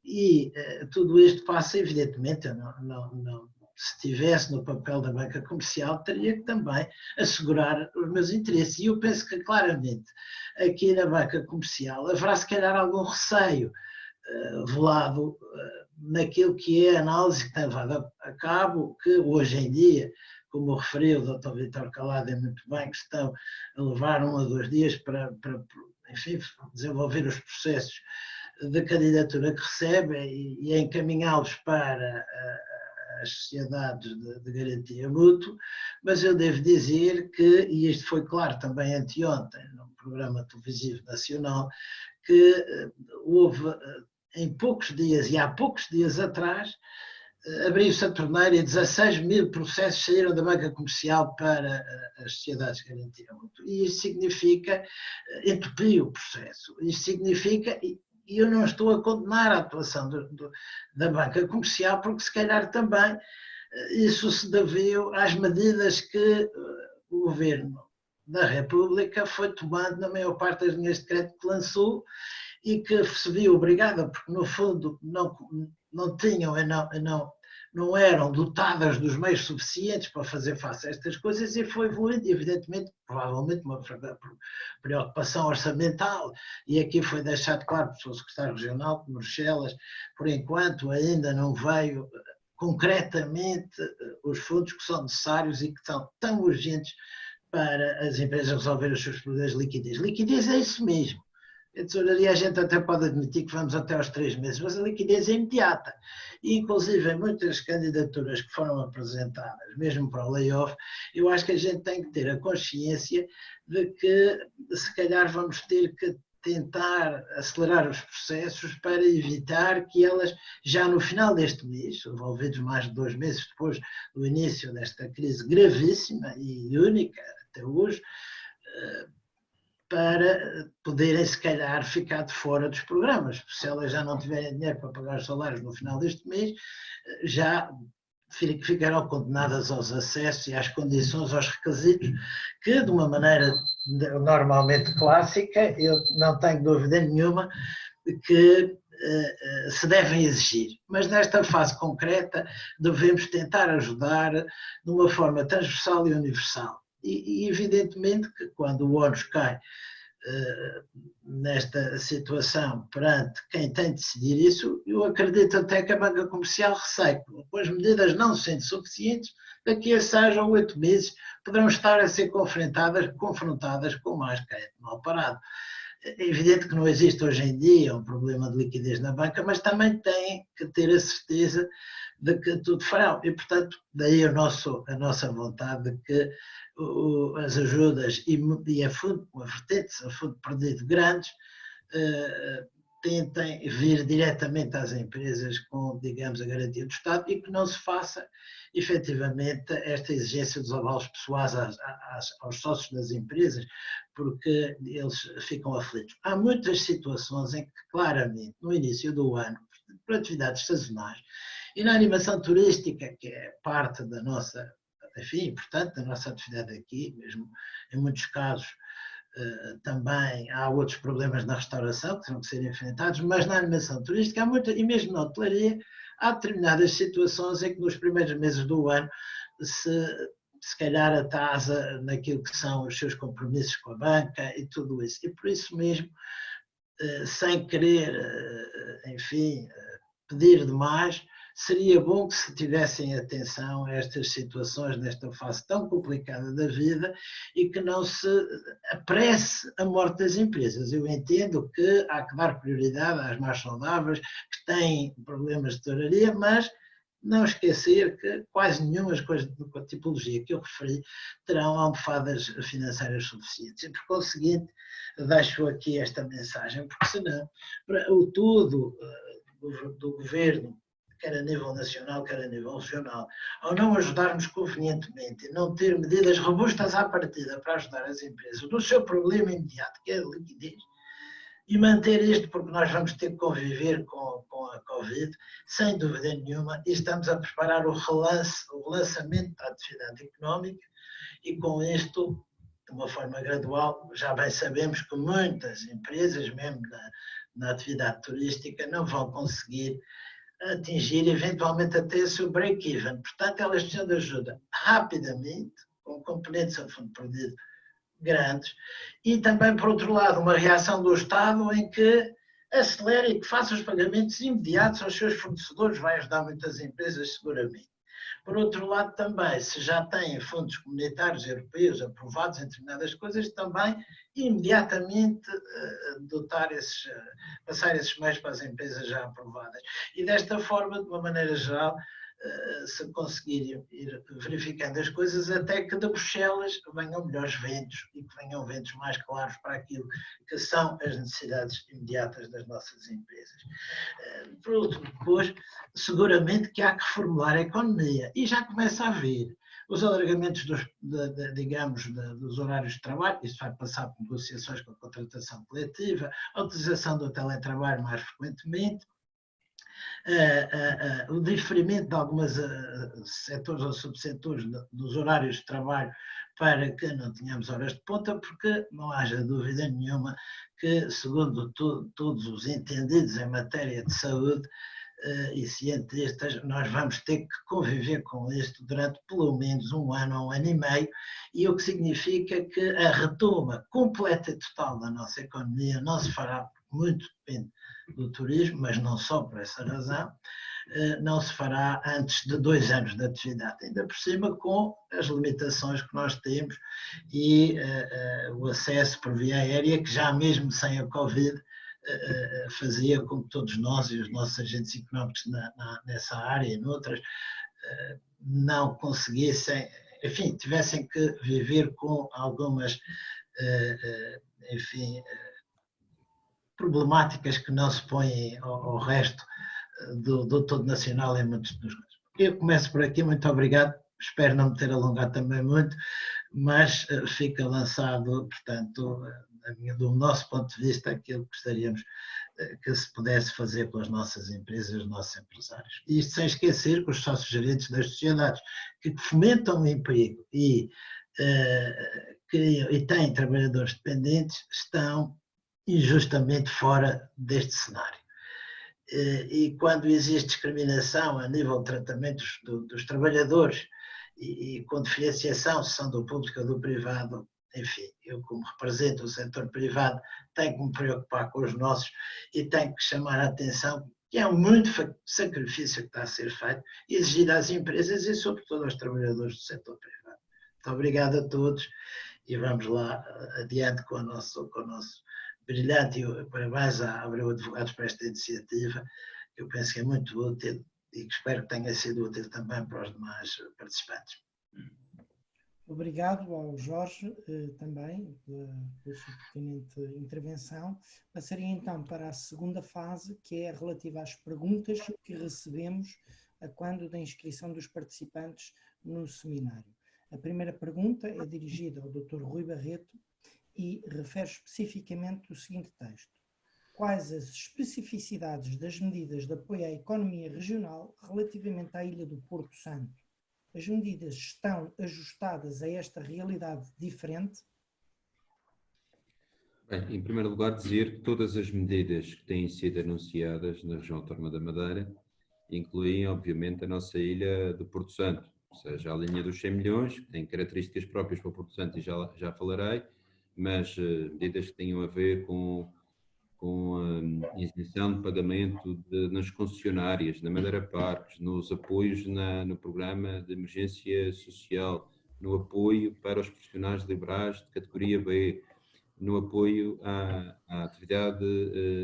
E tudo isto passa, evidentemente, se estivesse no papel da banca comercial, teria que também assegurar os meus interesses. E eu penso que, claramente, aqui na banca comercial haverá, se calhar, algum receio velado naquilo que é a análise que tem levado a cabo, que hoje em dia, como referiu o Dr. Vítor Calado muito bem, que estão a levar 1 a 2 dias para enfim, desenvolver os processos de candidatura que recebem e encaminhá-los para as sociedades de garantia mútua, mas eu devo dizer que, e isto foi claro também anteontem, no programa televisivo nacional, que houve em poucos dias, e há poucos dias atrás, abriu-se a torneira e 16 mil processos saíram da banca comercial para as sociedades de garantia mútua. E isso significa, entupiu o processo, isso significa, e eu não estou a condenar a atuação da banca comercial, porque se calhar também isso se deveu às medidas que o Governo da República foi tomando na maior parte das linhas de crédito que lançou e que se viu obrigada, porque no fundo não tinham e não eram dotadas dos meios suficientes para fazer face a estas coisas e foi evoluindo, evidentemente, provavelmente uma preocupação orçamental, e aqui foi deixado claro pelo secretário regional que Bruxelas, por enquanto, ainda não veio concretamente os fundos que são necessários e que são tão urgentes para as empresas resolverem os seus problemas de liquidez. Liquidez é isso mesmo. A tesouraria, a gente até pode admitir que vamos até aos 3 meses, mas a liquidez é imediata. E, inclusive, em muitas candidaturas que foram apresentadas, mesmo para o layoff, eu acho que a gente tem que ter a consciência de que, se calhar, vamos ter que tentar acelerar os processos para evitar que elas, já no final deste mês, envolvidos mais de 2 meses depois do início desta crise gravíssima e única até hoje, para poderem, se calhar, ficar de fora dos programas. Se elas já não tiverem dinheiro para pagar os salários no final deste mês, já ficarão condenadas aos acessos e às condições, aos requisitos, que, de uma maneira normalmente clássica, eu não tenho dúvida nenhuma que se devem exigir. Mas nesta fase concreta devemos tentar ajudar de uma forma transversal e universal. E evidentemente que quando o ónus cai nesta situação perante quem tem de decidir isso, eu acredito até que a banca comercial receia, com as medidas não sendo suficientes, daqui a 6 ou 8 meses poderão estar a ser confrontadas com mais crédito mal parado. É evidente que não existe hoje em dia um problema de liquidez na banca, mas também tem que ter a certeza de que tudo farão. E, portanto, daí a nossa vontade de que as ajudas e a vertentes a fundo perdido grandes tentem vir diretamente às empresas com, digamos, a garantia do Estado e que não se faça, efetivamente, esta exigência dos avalos pessoais aos sócios das empresas, porque eles ficam aflitos. Há muitas situações em que, claramente, no início do ano, por atividades sazonais, e na animação turística, que é parte da nossa, enfim, importante da nossa atividade aqui, mesmo em muitos casos, também há outros problemas na restauração que terão que ser enfrentados, mas na animação turística há e mesmo na hotelaria, há determinadas situações em que nos primeiros meses do ano se calhar atrasa naquilo que são os seus compromissos com a banca e tudo isso. E por isso mesmo, sem querer, enfim, pedir demais, seria bom que se tivessem atenção a estas situações nesta fase tão complicada da vida e que não se apresse a morte das empresas. Eu entendo que há que dar prioridade às mais saudáveis, que têm problemas de tesouraria, mas não esquecer que quase nenhuma das coisas da tipologia que eu referi terão almofadas financeiras suficientes. E, por conseguinte, deixo aqui esta mensagem, porque senão o todo do governo, quer a nível nacional, quer a nível regional, ao não ajudarmos convenientemente, não ter medidas robustas à partida para ajudar as empresas no seu problema imediato, que é a liquidez, e manter isto, porque nós vamos ter que conviver com a Covid, sem dúvida nenhuma, e estamos a preparar o relançamento da atividade económica, e com isto, de uma forma gradual, já bem sabemos que muitas empresas, mesmo na atividade turística, não vão conseguir atingir eventualmente até o seu break-even. Portanto, elas precisam de ajuda rapidamente, com componentes a fundo perdido grandes, e também, por outro lado, uma reação do Estado em que acelere e que faça os pagamentos imediatos aos seus fornecedores, vai ajudar muitas empresas seguramente. Por outro lado, também, se já têm fundos comunitários europeus aprovados em determinadas coisas, também imediatamente passar esses meios para as empresas já aprovadas. E desta forma, de uma maneira geral, se conseguir ir verificando as coisas até que de Bruxelas venham melhores ventos e que venham ventos mais claros para aquilo que são as necessidades imediatas das nossas empresas. Por outro, depois, seguramente que há que reformular a economia e já começa a haver os alargamentos dos horários de trabalho, isso vai passar por negociações com a contratação coletiva, a utilização do teletrabalho mais frequentemente, o diferimento de alguns setores ou subsetores dos horários de trabalho para que não tenhamos horas de ponta, porque não haja dúvida nenhuma que, segundo todos os entendidos em matéria de saúde e cientistas, nós vamos ter que conviver com isto durante pelo menos um ano ou um ano e meio, e o que significa que a retoma completa e total da nossa economia não se fará, muito depende do turismo, mas não só por essa razão, não se fará antes de 2 anos de atividade, ainda por cima com as limitações que nós temos e o acesso por via aérea, que já mesmo sem a Covid fazia com que todos nós e os nossos agentes económicos nessa área e noutras não conseguissem, enfim, tivessem que viver com algumas, enfim, problemáticas que não se põem ao resto do todo nacional em muitos dos casos. Eu começo por aqui, muito obrigado, espero não me ter alongado também muito, mas fica lançado, portanto, do nosso ponto de vista, aquilo que gostaríamos que se pudesse fazer com as nossas empresas, os nossos empresários. E isto sem esquecer que os sócios-gerentes das sociedades que fomentam o emprego e têm trabalhadores dependentes estão injustamente fora deste cenário. E quando existe discriminação a nível de tratamentos dos trabalhadores e com diferenciação, se são do público ou do privado, enfim, eu como represento o setor privado tenho que me preocupar com os nossos e tenho que chamar a atenção que é muito sacrifício que está a ser feito e exigir às empresas e sobretudo aos trabalhadores do setor privado. Muito obrigado a todos e vamos lá adiante com o nosso brilhante e parabéns à Abreu Advogados por esta iniciativa, que eu penso que é muito útil e que espero que tenha sido útil também para os demais participantes. Obrigado ao Jorge também pela sua pertinente intervenção. Passaria então para a segunda fase, que é relativa às perguntas que recebemos a quando da inscrição dos participantes no seminário. A primeira pergunta é dirigida ao Dr. Rui Barreto e refere especificamente o seguinte texto: quais as especificidades das medidas de apoio à economia regional relativamente à Ilha do Porto Santo? As medidas estão ajustadas a esta realidade diferente? Bem, em primeiro lugar, dizer que todas as medidas que têm sido anunciadas na região autónoma da Madeira incluem, obviamente, a nossa ilha do Porto Santo, ou seja, a linha dos 100 milhões, que tem características próprias para o Porto Santo e já falarei, mas medidas que tenham a ver com com a isenção de pagamento nas concessionárias, na Madeira Parques, nos apoios no programa de emergência social, no apoio para os profissionais liberais de categoria B, no apoio à atividade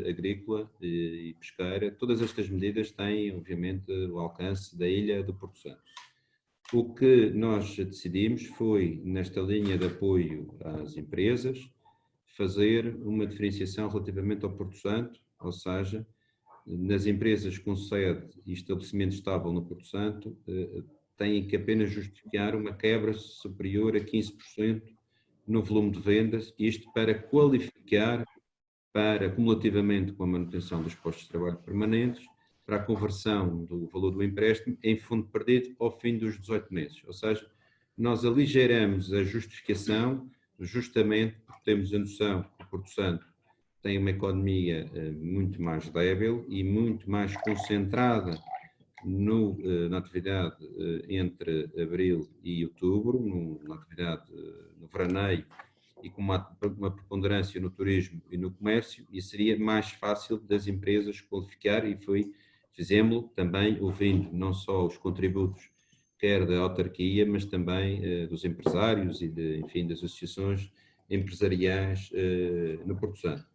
agrícola e pesqueira. Todas estas medidas têm, obviamente, o alcance da ilha do Porto Santo. O que nós decidimos foi, nesta linha de apoio às empresas, fazer uma diferenciação relativamente ao Porto Santo, ou seja, nas empresas com sede e estabelecimento estável no Porto Santo, têm que apenas justificar uma quebra superior a 15% no volume de vendas, isto para qualificar para, cumulativamente com a manutenção dos postos de trabalho permanentes, para a conversão do valor do empréstimo em fundo perdido ao fim dos 18 meses. Ou seja, nós aligeiramos a justificação justamente porque temos a noção que o Porto Santo tem uma economia muito mais débil e muito mais concentrada na atividade entre abril e outubro, na atividade no veraneio e com uma preponderância no turismo e no comércio, e seria mais fácil das empresas qualificar, e fizemos-lo também ouvindo não só os contributos quer da autarquia, mas também dos empresários e enfim, das associações empresariais no Porto Santo.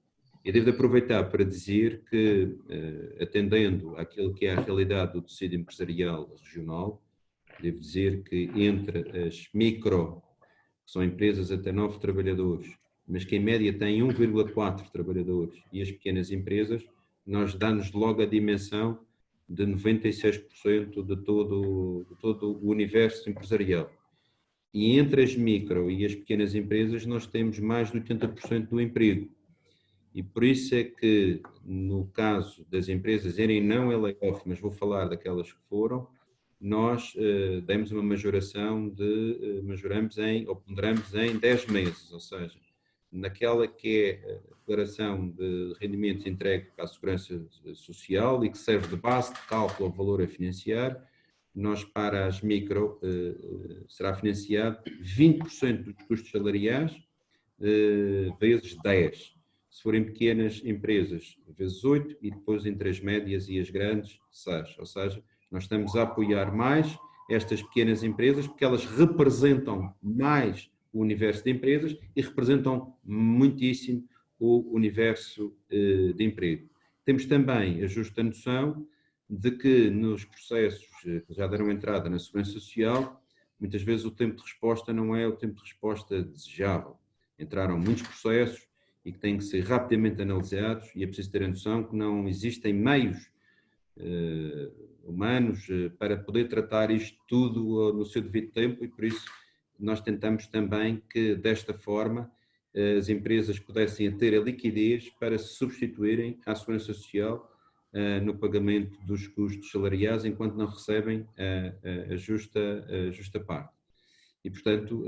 Eu devo aproveitar para dizer que, atendendo àquilo que é a realidade do tecido empresarial regional, devo dizer que entre as micro, que são empresas até 9 trabalhadores, mas que em média têm 1,4 trabalhadores, e as pequenas empresas, nós damos logo a dimensão de 96% de todo o universo empresarial. E entre as micro e as pequenas empresas nós temos mais de 80% do emprego. E por isso é que, no caso das empresas irem não layoff, mas vou falar daquelas que foram, nós demos uma majoração ponderamos em 10 meses, ou seja, naquela que é a declaração de rendimentos entregue para a Segurança Social e que serve de base de cálculo ao valor a financiar, nós para as micro será financiado 20% dos custos salariais vezes 10. Se forem pequenas empresas, vezes 8, e depois entre as médias e as grandes, 6. Ou seja, nós estamos a apoiar mais estas pequenas empresas porque elas representam mais o universo de empresas e representam muitíssimo o universo de emprego. Temos também a justa noção de que nos processos que já deram entrada na Segurança Social, muitas vezes o tempo de resposta não é o tempo de resposta desejável. Entraram muitos processos e que têm que ser rapidamente analisados, e é preciso ter a noção que não existem meios humanos para poder tratar isto tudo no seu devido tempo, e por isso nós tentamos também que desta forma as empresas pudessem ter a liquidez para se substituírem à Segurança Social no pagamento dos custos salariais enquanto não recebem a justa parte. E portanto,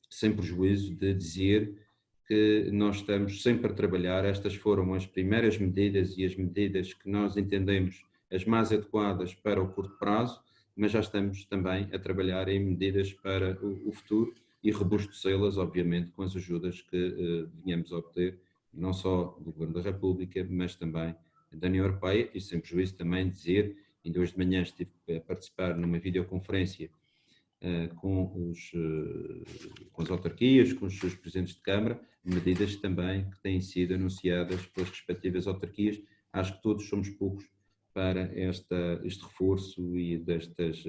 sem prejuízo de dizer que nós estamos sempre a trabalhar. Estas foram as primeiras medidas e as medidas que nós entendemos as mais adequadas para o curto prazo, mas já estamos também a trabalhar em medidas para o futuro e robustecê-las, obviamente, com as ajudas que venhamos a obter, não só do Governo da República, mas também da União Europeia, e sem prejuízo também dizer, ainda hoje de manhã estive a participar numa videoconferência com as autarquias, com os seus presidentes de Câmara, medidas também que têm sido anunciadas pelas respectivas autarquias. Acho que todos somos poucos para este reforço e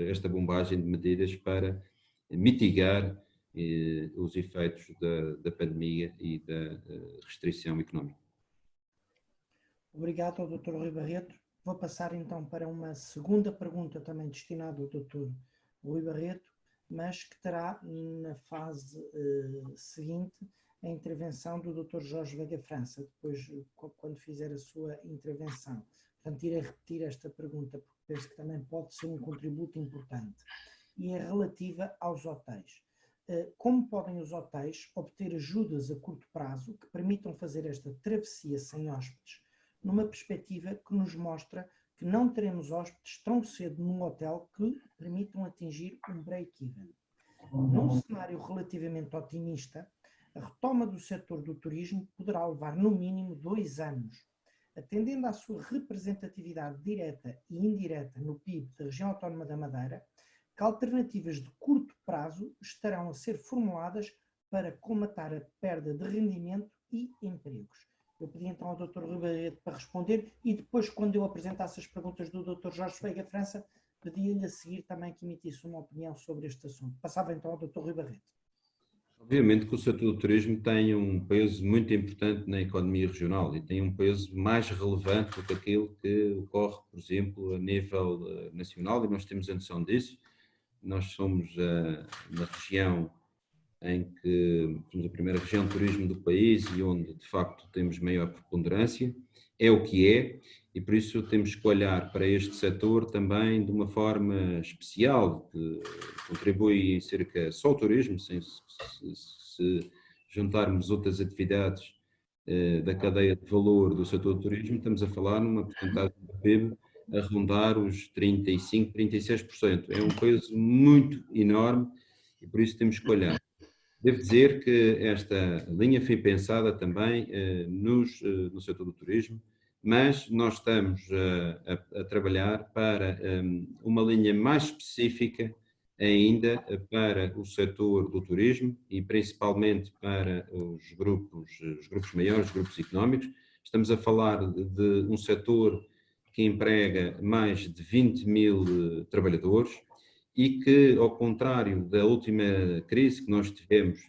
esta bombagem de medidas para mitigar os efeitos da pandemia e da restrição económica. Obrigado ao Dr. Rui Barreto. Vou passar então para uma segunda pergunta também destinada ao Dr. Rui Barreto, mas que terá na fase seguinte a intervenção do Dr. Jorge Veiga França, depois quando fizer a sua intervenção. Portanto, irei repetir esta pergunta porque penso que também pode ser um contributo importante, e é relativa aos hotéis. Como podem os hotéis obter ajudas a curto prazo que permitam fazer esta travessia sem hóspedes, numa perspectiva que nos mostra que não teremos hóspedes tão cedo num hotel que permitam atingir um break-even? Num cenário relativamente otimista, A retoma do setor do turismo poderá levar no mínimo 2 anos. Atendendo à sua representatividade direta e indireta no PIB da região autónoma da Madeira, que alternativas de curto prazo estarão a ser formuladas para colmatar a perda de rendimento e empregos? Eu pedi então ao Dr. Rui Barreto para responder e depois, quando eu apresentasse as perguntas do Dr. Jorge Veiga França, pedi-lhe a seguir também que emitisse uma opinião sobre este assunto. Passava então ao Dr. Rui Barreto. Obviamente que o setor do turismo tem um peso muito importante na economia regional e tem um peso mais relevante do que aquele que ocorre, por exemplo, a nível nacional, e nós temos a noção disso. Nós somos uma região em que somos a primeira região de turismo do país e onde, de facto, temos maior preponderância. É o que é, e por isso temos que olhar para este setor também de uma forma especial, que contribui em cerca, só o turismo, se juntarmos outras atividades da cadeia de valor do setor do turismo, estamos a falar numa porcentagem do PIB a rondar os 35%, 36%. É um peso muito enorme e por isso temos que olhar. Devo dizer que esta linha foi pensada também no setor do turismo, mas nós estamos a trabalhar para uma linha mais específica ainda para o setor do turismo e principalmente para os grupos maiores, os grupos económicos. Estamos a falar de um setor que emprega mais de 20 mil trabalhadores e que, ao contrário da última crise que nós tivemos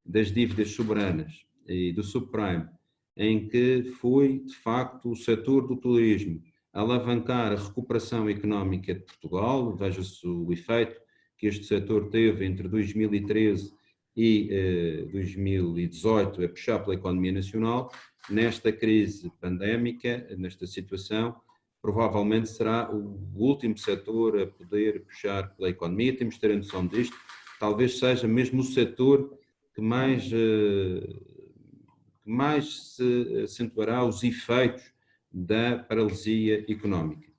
das dívidas soberanas e do subprime, em que foi, de facto, o setor do turismo a alavancar a recuperação económica de Portugal. Veja-se o efeito que este setor teve entre 2013 e 2018 a puxar pela economia nacional. Nesta crise pandémica, nesta situação, provavelmente será o último setor a poder puxar pela economia. Temos de ter a noção disto. Talvez seja mesmo o setor que mais se acentuará os efeitos da paralisia económica.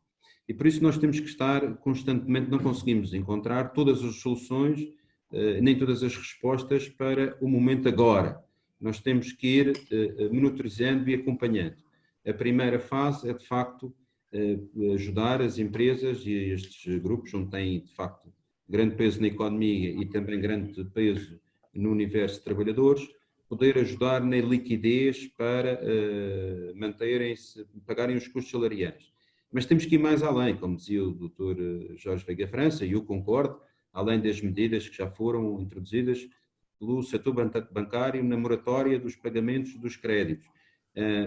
E por isso nós temos que estar constantemente, não conseguimos encontrar todas as soluções, nem todas as respostas para o momento agora. Nós temos que ir monitorizando e acompanhando. A primeira fase é, de facto, ajudar as empresas e estes grupos, onde têm, de facto, grande peso na economia e também grande peso no universo de trabalhadores, poder ajudar na liquidez para manterem-se, pagarem os custos salariais. Mas temos que ir mais além, como dizia o Dr. Jorge Veiga França, e eu concordo, além das medidas que já foram introduzidas pelo setor bancário na moratória dos pagamentos dos créditos.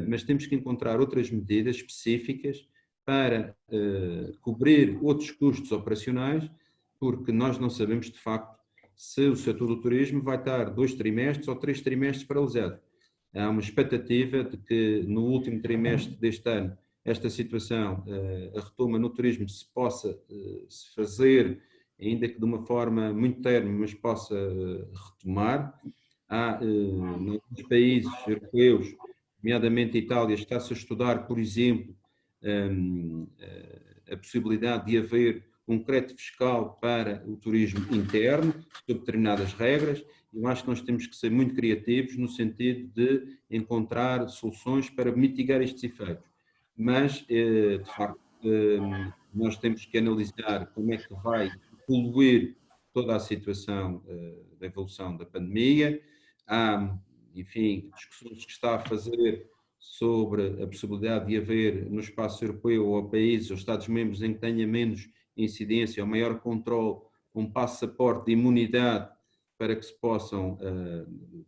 Mas temos que encontrar outras medidas específicas para cobrir outros custos operacionais, porque nós não sabemos, de facto, se o setor do turismo vai estar 2 trimestres ou 3 trimestres paralisado. Há uma expectativa de que no último trimestre deste ano esta situação, a retoma no turismo, se possa se fazer, ainda que de uma forma muito terna, mas possa retomar. Há nos países europeus, nomeadamente a Itália, está-se a estudar, por exemplo, a possibilidade de haver um crédito fiscal para o turismo interno, sob determinadas regras. Eu acho que nós temos que ser muito criativos no sentido de encontrar soluções para mitigar estes efeitos. Mas, de facto, nós temos que analisar como é que vai evoluir toda a situação da evolução da pandemia. Há, enfim, discussões que está a fazer sobre a possibilidade de haver no espaço europeu ou países ou Estados-membros em que tenha menos incidência ou maior controle, um passaporte de imunidade para que se possam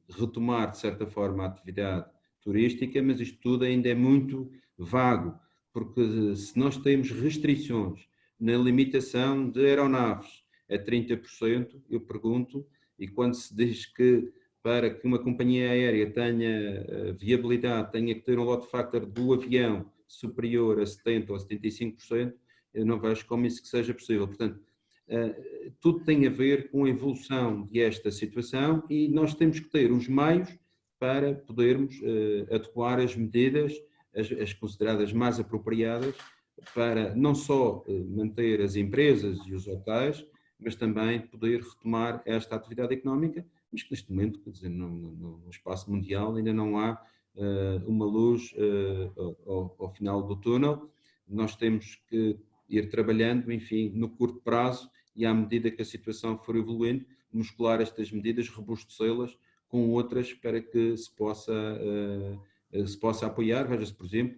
retomar, de certa forma, a atividade turística, mas isto tudo ainda é muito vago, porque se nós temos restrições na limitação de aeronaves a 30%, eu pergunto, e quando se diz que para que uma companhia aérea tenha viabilidade, tenha que ter um load factor do avião superior a 70% ou 75%, eu não vejo como isso que seja possível. Portanto, tudo tem a ver com a evolução desta situação e nós temos que ter os meios para podermos adequar as medidas, as consideradas mais apropriadas, para não só manter as empresas e os hotéis, mas também poder retomar esta atividade económica, mas que neste momento, quer dizer, no espaço mundial ainda não há uma luz ao final do túnel. Nós temos que ir trabalhando, enfim, no curto prazo e à medida que a situação for evoluindo, muscular estas medidas, robustecê-las com outras para que se possa apoiar. Veja-se, por exemplo,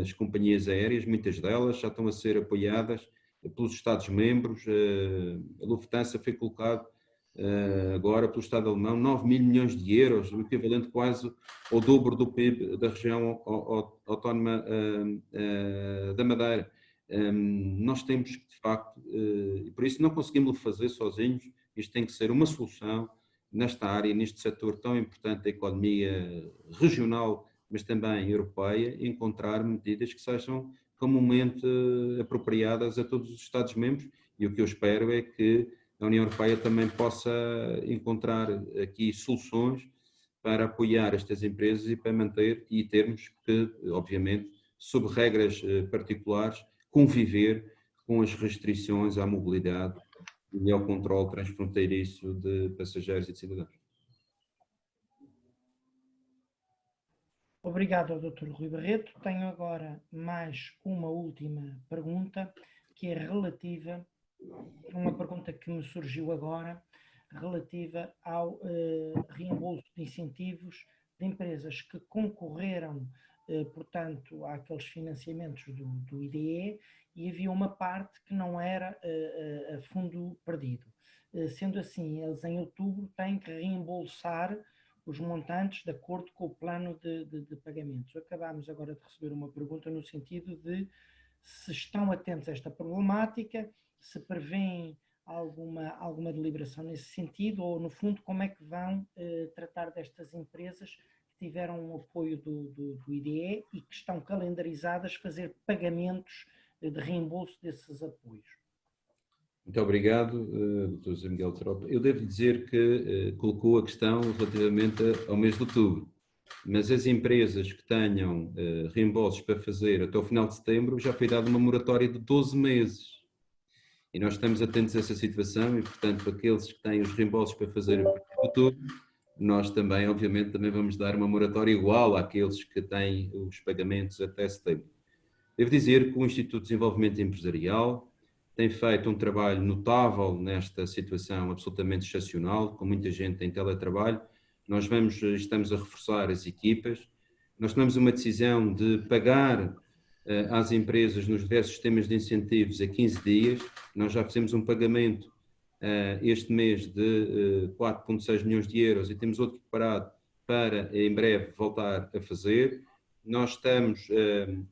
as companhias aéreas, muitas delas já estão a ser apoiadas pelos Estados-membros. A Lufthansa foi colocado agora pelo Estado alemão 9 mil milhões de euros, o equivalente quase ao dobro do PIB da região autónoma da Madeira. Nós temos que, de facto, e por isso não conseguimos fazer sozinhos, isto tem que ser uma solução nesta área, neste setor tão importante da economia regional, mas também europeia, encontrar medidas que sejam comumente apropriadas a todos os Estados-membros, e o que eu espero é que a União Europeia também possa encontrar aqui soluções para apoiar estas empresas e para manter e termos que, obviamente, sob regras particulares, conviver com as restrições à mobilidade e ao controle transfronteiriço de passageiros e de cidadãos. Obrigado ao Dr. Rui Barreto. Tenho agora mais uma última pergunta, que é relativa a uma pergunta que me surgiu agora, relativa ao reembolso de incentivos de empresas que concorreram, portanto, àqueles financiamentos do IDE, e havia uma parte que não era a fundo perdido. Sendo assim, eles em outubro têm que reembolsar os montantes de acordo com o plano de pagamentos. Acabámos agora de receber uma pergunta no sentido de se estão atentos a esta problemática, se prevêem alguma deliberação nesse sentido, ou no fundo como é que vão tratar destas empresas que tiveram um apoio do IDE e que estão calendarizadas a fazer pagamentos de reembolso desses apoios. Muito obrigado, Dr. José Miguel Tropa. Eu devo dizer que colocou a questão relativamente ao mês de outubro, mas as empresas que tenham reembolsos para fazer até o final de setembro, já foi dada uma moratória de 12 meses. E nós estamos atentos a essa situação e, portanto, aqueles que têm os reembolsos para fazer a partir de outubro, nós também, obviamente, também vamos dar uma moratória igual àqueles que têm os pagamentos até setembro. Devo dizer que o Instituto de Desenvolvimento Empresarial tem feito um trabalho notável nesta situação absolutamente excepcional, com muita gente em teletrabalho. Nós estamos a reforçar as equipas. Nós tomamos uma decisão de pagar às empresas nos diversos sistemas de incentivos a 15 dias. Nós já fizemos um pagamento este mês de 4,6 milhões de euros e temos outro preparado para, em breve, voltar a fazer. Nós estamos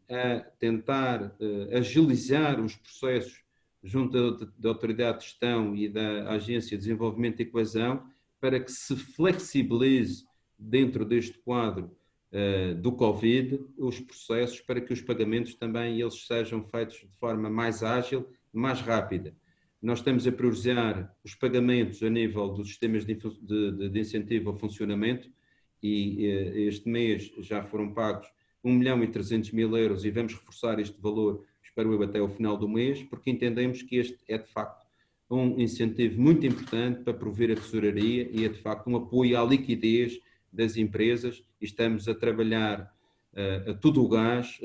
a tentar agilizar os processos junto da Autoridade de Gestão e da Agência de Desenvolvimento e Coesão para que se flexibilize dentro deste quadro do Covid os processos para que os pagamentos também eles sejam feitos de forma mais ágil, mais rápida. Nós estamos a priorizar os pagamentos a nível dos sistemas de incentivo ao funcionamento e este mês já foram pagos 1.300.000 euros e vamos reforçar este valor, espero eu, até o final do mês, porque entendemos que este é de facto um incentivo muito importante para prover a tesouraria e é de facto um apoio à liquidez das empresas e estamos a trabalhar a todo o gás,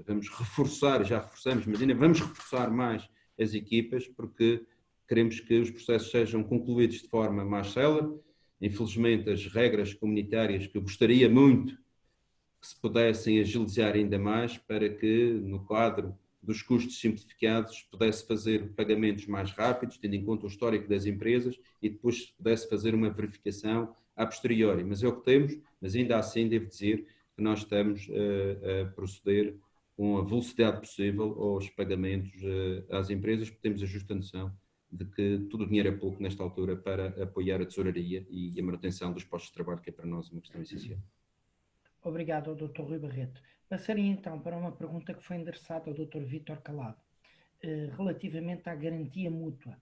vamos reforçar, já reforçamos, mas ainda vamos reforçar mais as equipas porque queremos que os processos sejam concluídos de forma mais célere. Infelizmente as regras comunitárias que eu gostaria muito que se pudessem agilizar ainda mais para que no quadro dos custos simplificados pudesse fazer pagamentos mais rápidos, tendo em conta o histórico das empresas e depois pudesse fazer uma verificação a posteriori. Mas é o que temos, mas ainda assim devo dizer que nós estamos a proceder com a velocidade possível aos pagamentos às empresas, porque temos a justa noção de que todo o dinheiro é pouco nesta altura para apoiar a tesouraria e a manutenção dos postos de trabalho, que é para nós uma questão essencial. Obrigado ao Dr. Rui Barreto. Passaria então para uma pergunta que foi endereçada ao Dr. Vítor Calado, relativamente à garantia mútua.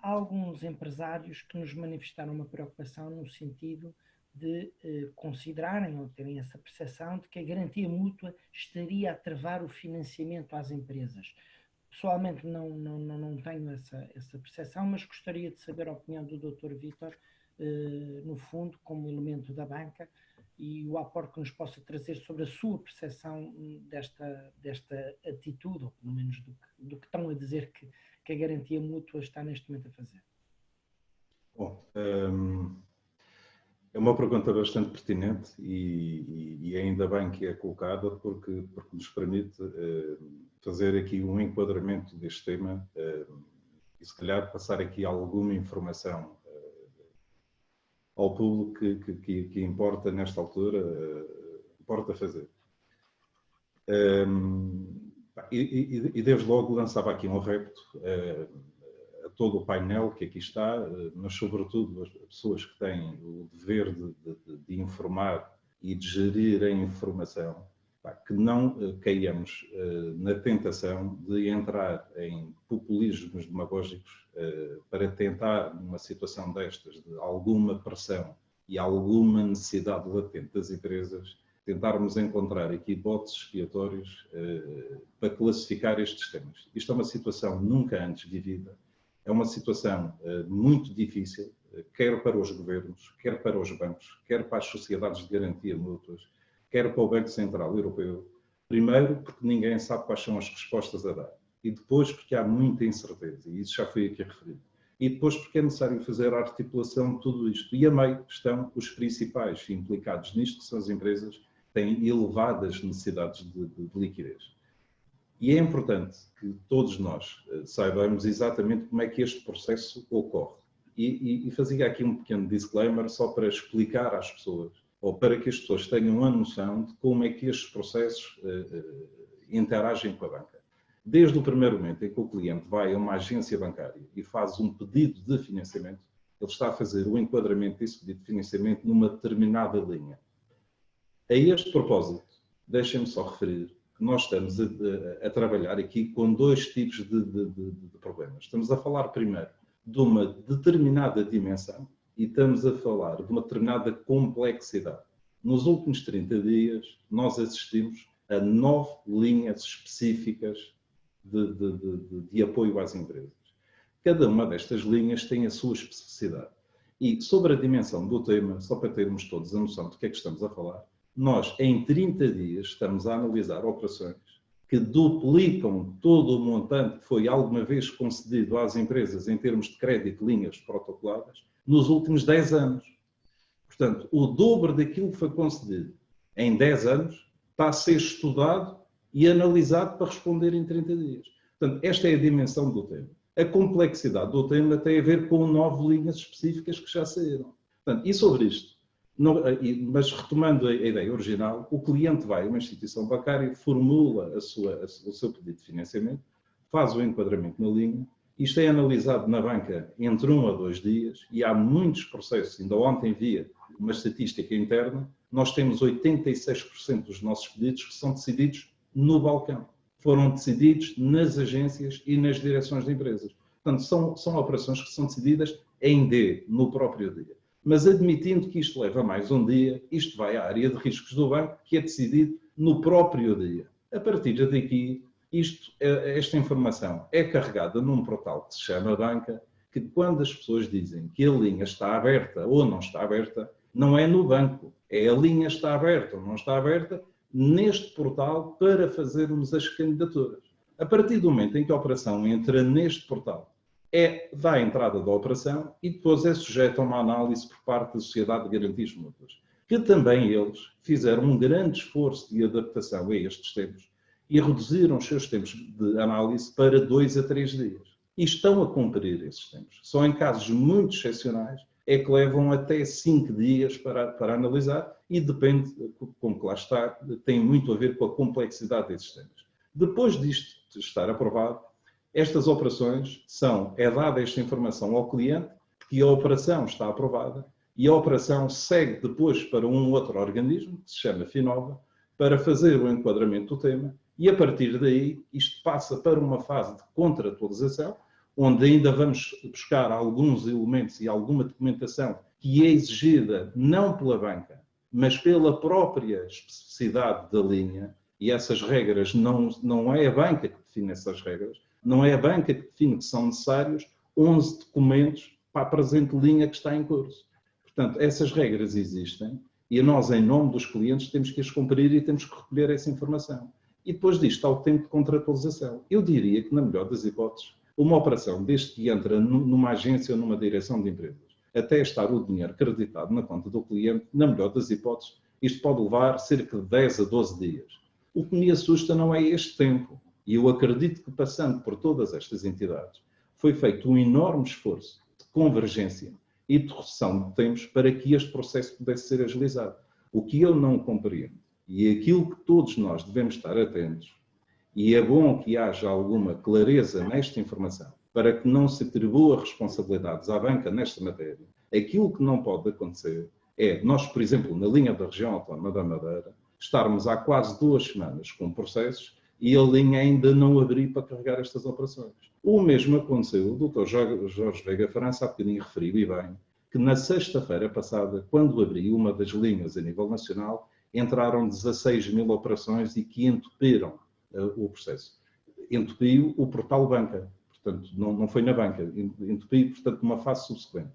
Há alguns empresários que nos manifestaram uma preocupação no sentido de considerarem ou terem essa percepção de que a garantia mútua estaria a travar o financiamento às empresas. Pessoalmente não tenho essa percepção, mas gostaria de saber a opinião do Dr. Vítor no fundo, como elemento da banca, e o aporte que nos possa trazer sobre a sua percepção desta atitude, ou pelo menos do que estão a dizer que a garantia mútua está neste momento a fazer. Bom, é uma pergunta bastante pertinente e ainda bem que é colocada porque nos permite fazer aqui um enquadramento deste tema e se calhar passar aqui alguma informação ao público que importa nesta altura, importa fazer. E desde logo lançava aqui um repto a todo o painel que aqui está, mas sobretudo as pessoas que têm o dever de informar e de gerir a informação, que não caiamos na tentação de entrar em populismos demagógicos para tentar, numa situação destas, de alguma pressão e alguma necessidade latente das empresas, tentarmos encontrar aqui botes expiatórios para classificar estes temas. Isto é uma situação nunca antes vivida, é uma situação muito difícil, quer para os governos, quer para os bancos, quer para as sociedades de garantia mútuas, quer para o Banco Central Europeu. Primeiro, porque ninguém sabe quais são as respostas a dar. E depois, porque há muita incerteza, e isso já foi aqui referido. E depois, porque é necessário fazer a articulação de tudo isto. E a meio estão os principais implicados nisto, que são as empresas que têm elevadas necessidades de liquidez. E é importante que todos nós saibamos exatamente como é que este processo ocorre. E fazia aqui um pequeno disclaimer só para explicar às pessoas, ou para que as pessoas tenham a noção de como é que estes processos interagem com a banca. Desde o primeiro momento em que o cliente vai a uma agência bancária e faz um pedido de financiamento, ele está a fazer o enquadramento desse pedido de financiamento numa determinada linha. A este propósito, deixem-me só referir que nós estamos a trabalhar aqui com dois tipos de problemas. Estamos a falar primeiro de uma determinada dimensão e estamos a falar de uma determinada complexidade. Nos últimos 30 dias, nós assistimos a 9 linhas específicas de apoio às empresas. Cada uma destas linhas tem a sua especificidade. E sobre a dimensão do tema, só para termos todos a noção de que é que estamos a falar, nós, em 30 dias, estamos a analisar operações que duplicam todo o montante que foi alguma vez concedido às empresas em termos de crédito, linhas protocoladas, nos últimos 10 anos. Portanto, o dobro daquilo que foi concedido em 10 anos está a ser estudado e analisado para responder em 30 dias. Portanto, esta é a dimensão do tema. A complexidade do tema tem a ver com 9 linhas específicas que já saíram. Portanto, e sobre isto, mas retomando a ideia original, o cliente vai a uma instituição bancária, formula o seu pedido de financiamento, faz o enquadramento na linha, isto é analisado na banca entre 1 a 2 dias e há muitos processos. Ainda ontem via uma estatística interna, nós temos 86% dos nossos pedidos que são decididos no balcão. Foram decididos nas agências e nas direções de empresas. Portanto, são operações que são decididas em D, no próprio dia. Mas admitindo que isto leva mais um dia, isto vai à área de riscos do banco, que é decidido no próprio dia. A partir daqui, esta informação é carregada num portal que se chama banca, que quando as pessoas dizem que a linha está aberta ou não está aberta, não é no banco, é a linha está aberta ou não está aberta neste portal para fazermos as candidaturas. A partir do momento em que a operação entra neste portal, dá a entrada da operação e depois é sujeito a uma análise por parte da Sociedade de Garantias Mútuas, que também eles fizeram um grande esforço de adaptação a estes tempos e reduziram os seus tempos de análise para 2 a 3 dias. E estão a cumprir esses tempos. Só em casos muito excepcionais é que levam até 5 dias para analisar e depende, como que lá está, tem muito a ver com a complexidade desses temas. Depois disto estar aprovado, estas operações é dada esta informação ao cliente que a operação está aprovada e a operação segue depois para um outro organismo, que se chama Finova, para fazer o enquadramento do tema e a partir daí isto passa para uma fase de contratualização, onde ainda vamos buscar alguns elementos e alguma documentação que é exigida não pela banca, mas pela própria especificidade da linha, e essas regras não é a banca que define essas regras, não é a banca que define que são necessários 11 documentos para a presente linha que está em curso. Portanto, essas regras existem e nós, em nome dos clientes, temos que as cumprir e temos que recolher essa informação. E depois disto está o tempo de contratualização. Eu diria que, na melhor das hipóteses, uma operação, desde que entra numa agência ou numa direção de empresas, até estar o dinheiro acreditado na conta do cliente, na melhor das hipóteses, isto pode levar cerca de 10 a 12 dias. O que me assusta não é este tempo. E eu acredito que, passando por todas estas entidades, foi feito um enorme esforço de convergência e de redução de tempos para que este processo pudesse ser agilizado. O que eu não compreendo, e aquilo que todos nós devemos estar atentos, e é bom que haja alguma clareza nesta informação, para que não se atribua responsabilidades à banca nesta matéria, aquilo que não pode acontecer é nós, por exemplo, na linha da região autónoma da Madeira, estarmos há quase 2 semanas com processos e a linha ainda não abrir para carregar estas operações. O mesmo aconteceu, o Dr. Jorge Veiga França há bocadinho referiu e bem, que na sexta-feira passada, quando abriu uma das linhas a nível nacional, entraram 16 mil operações e que entupiram o processo. Entupiu o portal banca, portanto, não foi na banca, entupiu, portanto, numa fase subsequente.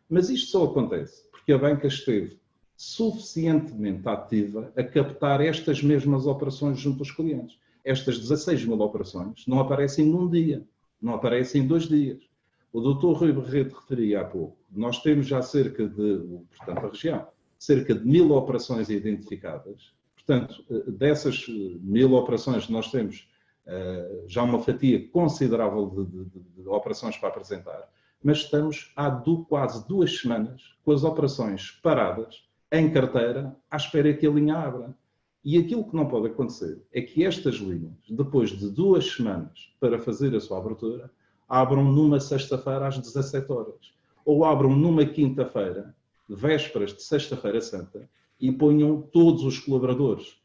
Mas isto só acontece porque a banca esteve suficientemente ativa a captar estas mesmas operações junto aos clientes. Estas 16 mil operações não aparecem num dia, não aparecem em 2 dias. O Dr. Rui Barreto referia há pouco, nós temos já cerca de, portanto, a região, cerca de 1000 operações identificadas. Portanto, dessas 1000 operações nós temos já uma fatia considerável de operações para apresentar, mas estamos há quase 2 semanas com as operações paradas, em carteira, à espera que a linha abra. E aquilo que não pode acontecer é que estas linhas, depois de 2 semanas para fazer a sua abertura, abram numa sexta-feira às 17 horas. Ou abram numa quinta-feira, vésperas de Sexta-feira Santa, e ponham todos os colaboradores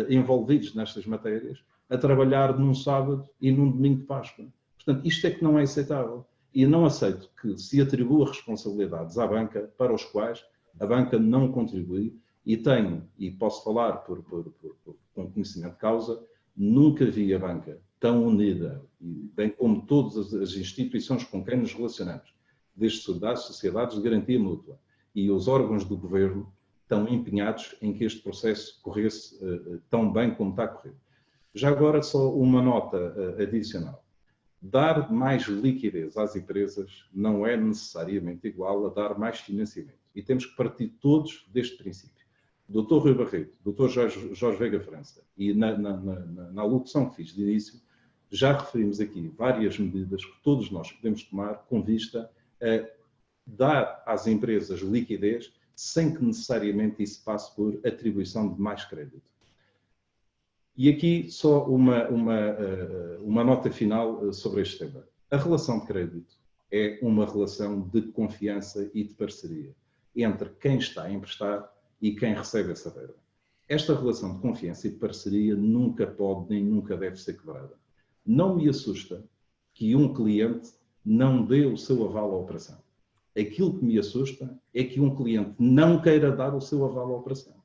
envolvidos nestas matérias a trabalhar num sábado e num domingo de Páscoa. Portanto, isto é que não é aceitável. E não aceito que se atribua responsabilidades à banca para os quais a banca não contribui. E tenho, e posso falar com conhecimento de causa, nunca vi a banca tão unida, bem como todas as instituições com quem nos relacionamos, desde sociedades de garantia mútua e os órgãos do governo, tão empenhados em que este processo corresse tão bem como está a correr. Já agora, só uma nota adicional. Dar mais liquidez às empresas não é necessariamente igual a dar mais financiamento. E temos que partir todos deste princípio. Dr. Rui Barreto, Dr. Jorge Veiga França, e na alocução que fiz de início, já referimos aqui várias medidas que todos nós podemos tomar com vista a dar às empresas liquidez sem que necessariamente isso passe por atribuição de mais crédito. E aqui só uma nota final sobre este tema. A relação de crédito é uma relação de confiança e de parceria entre quem está a emprestar e quem recebe essa verba. Esta relação de confiança e de parceria nunca pode nem nunca deve ser quebrada. Não me assusta que um cliente não dê o seu aval à operação. Aquilo que me assusta é que um cliente não queira dar o seu aval à operação.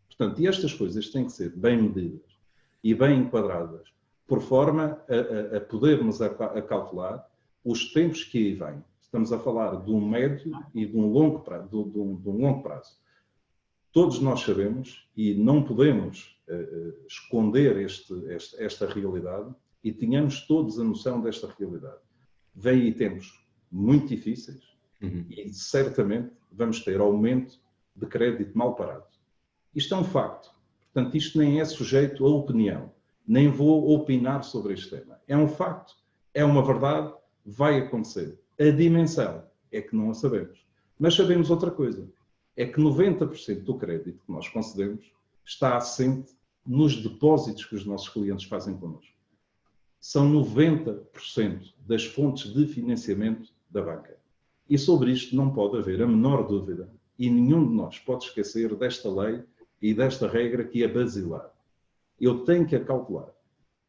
Portanto, e estas coisas têm que ser bem medidas e bem enquadradas, por forma a podermos calcular os tempos que aí vêm. Estamos a falar de um médio e de um longo prazo. Todos nós sabemos e não podemos esconder esta realidade e tenhamos todos a noção desta realidade. Vêm aí tempos muito difíceis e certamente vamos ter aumento de crédito mal parado. Isto é um facto. Portanto, isto nem é sujeito a opinião. Nem vou opinar sobre este tema. É um facto, é uma verdade, vai acontecer. A dimensão é que não a sabemos. Mas sabemos outra coisa. É que 90% do crédito que nós concedemos está assente nos depósitos que os nossos clientes fazem connosco. São 90% das fontes de financiamento da banca. E sobre isto não pode haver a menor dúvida e nenhum de nós pode esquecer desta lei e desta regra que é basilar. Eu tenho que acautelar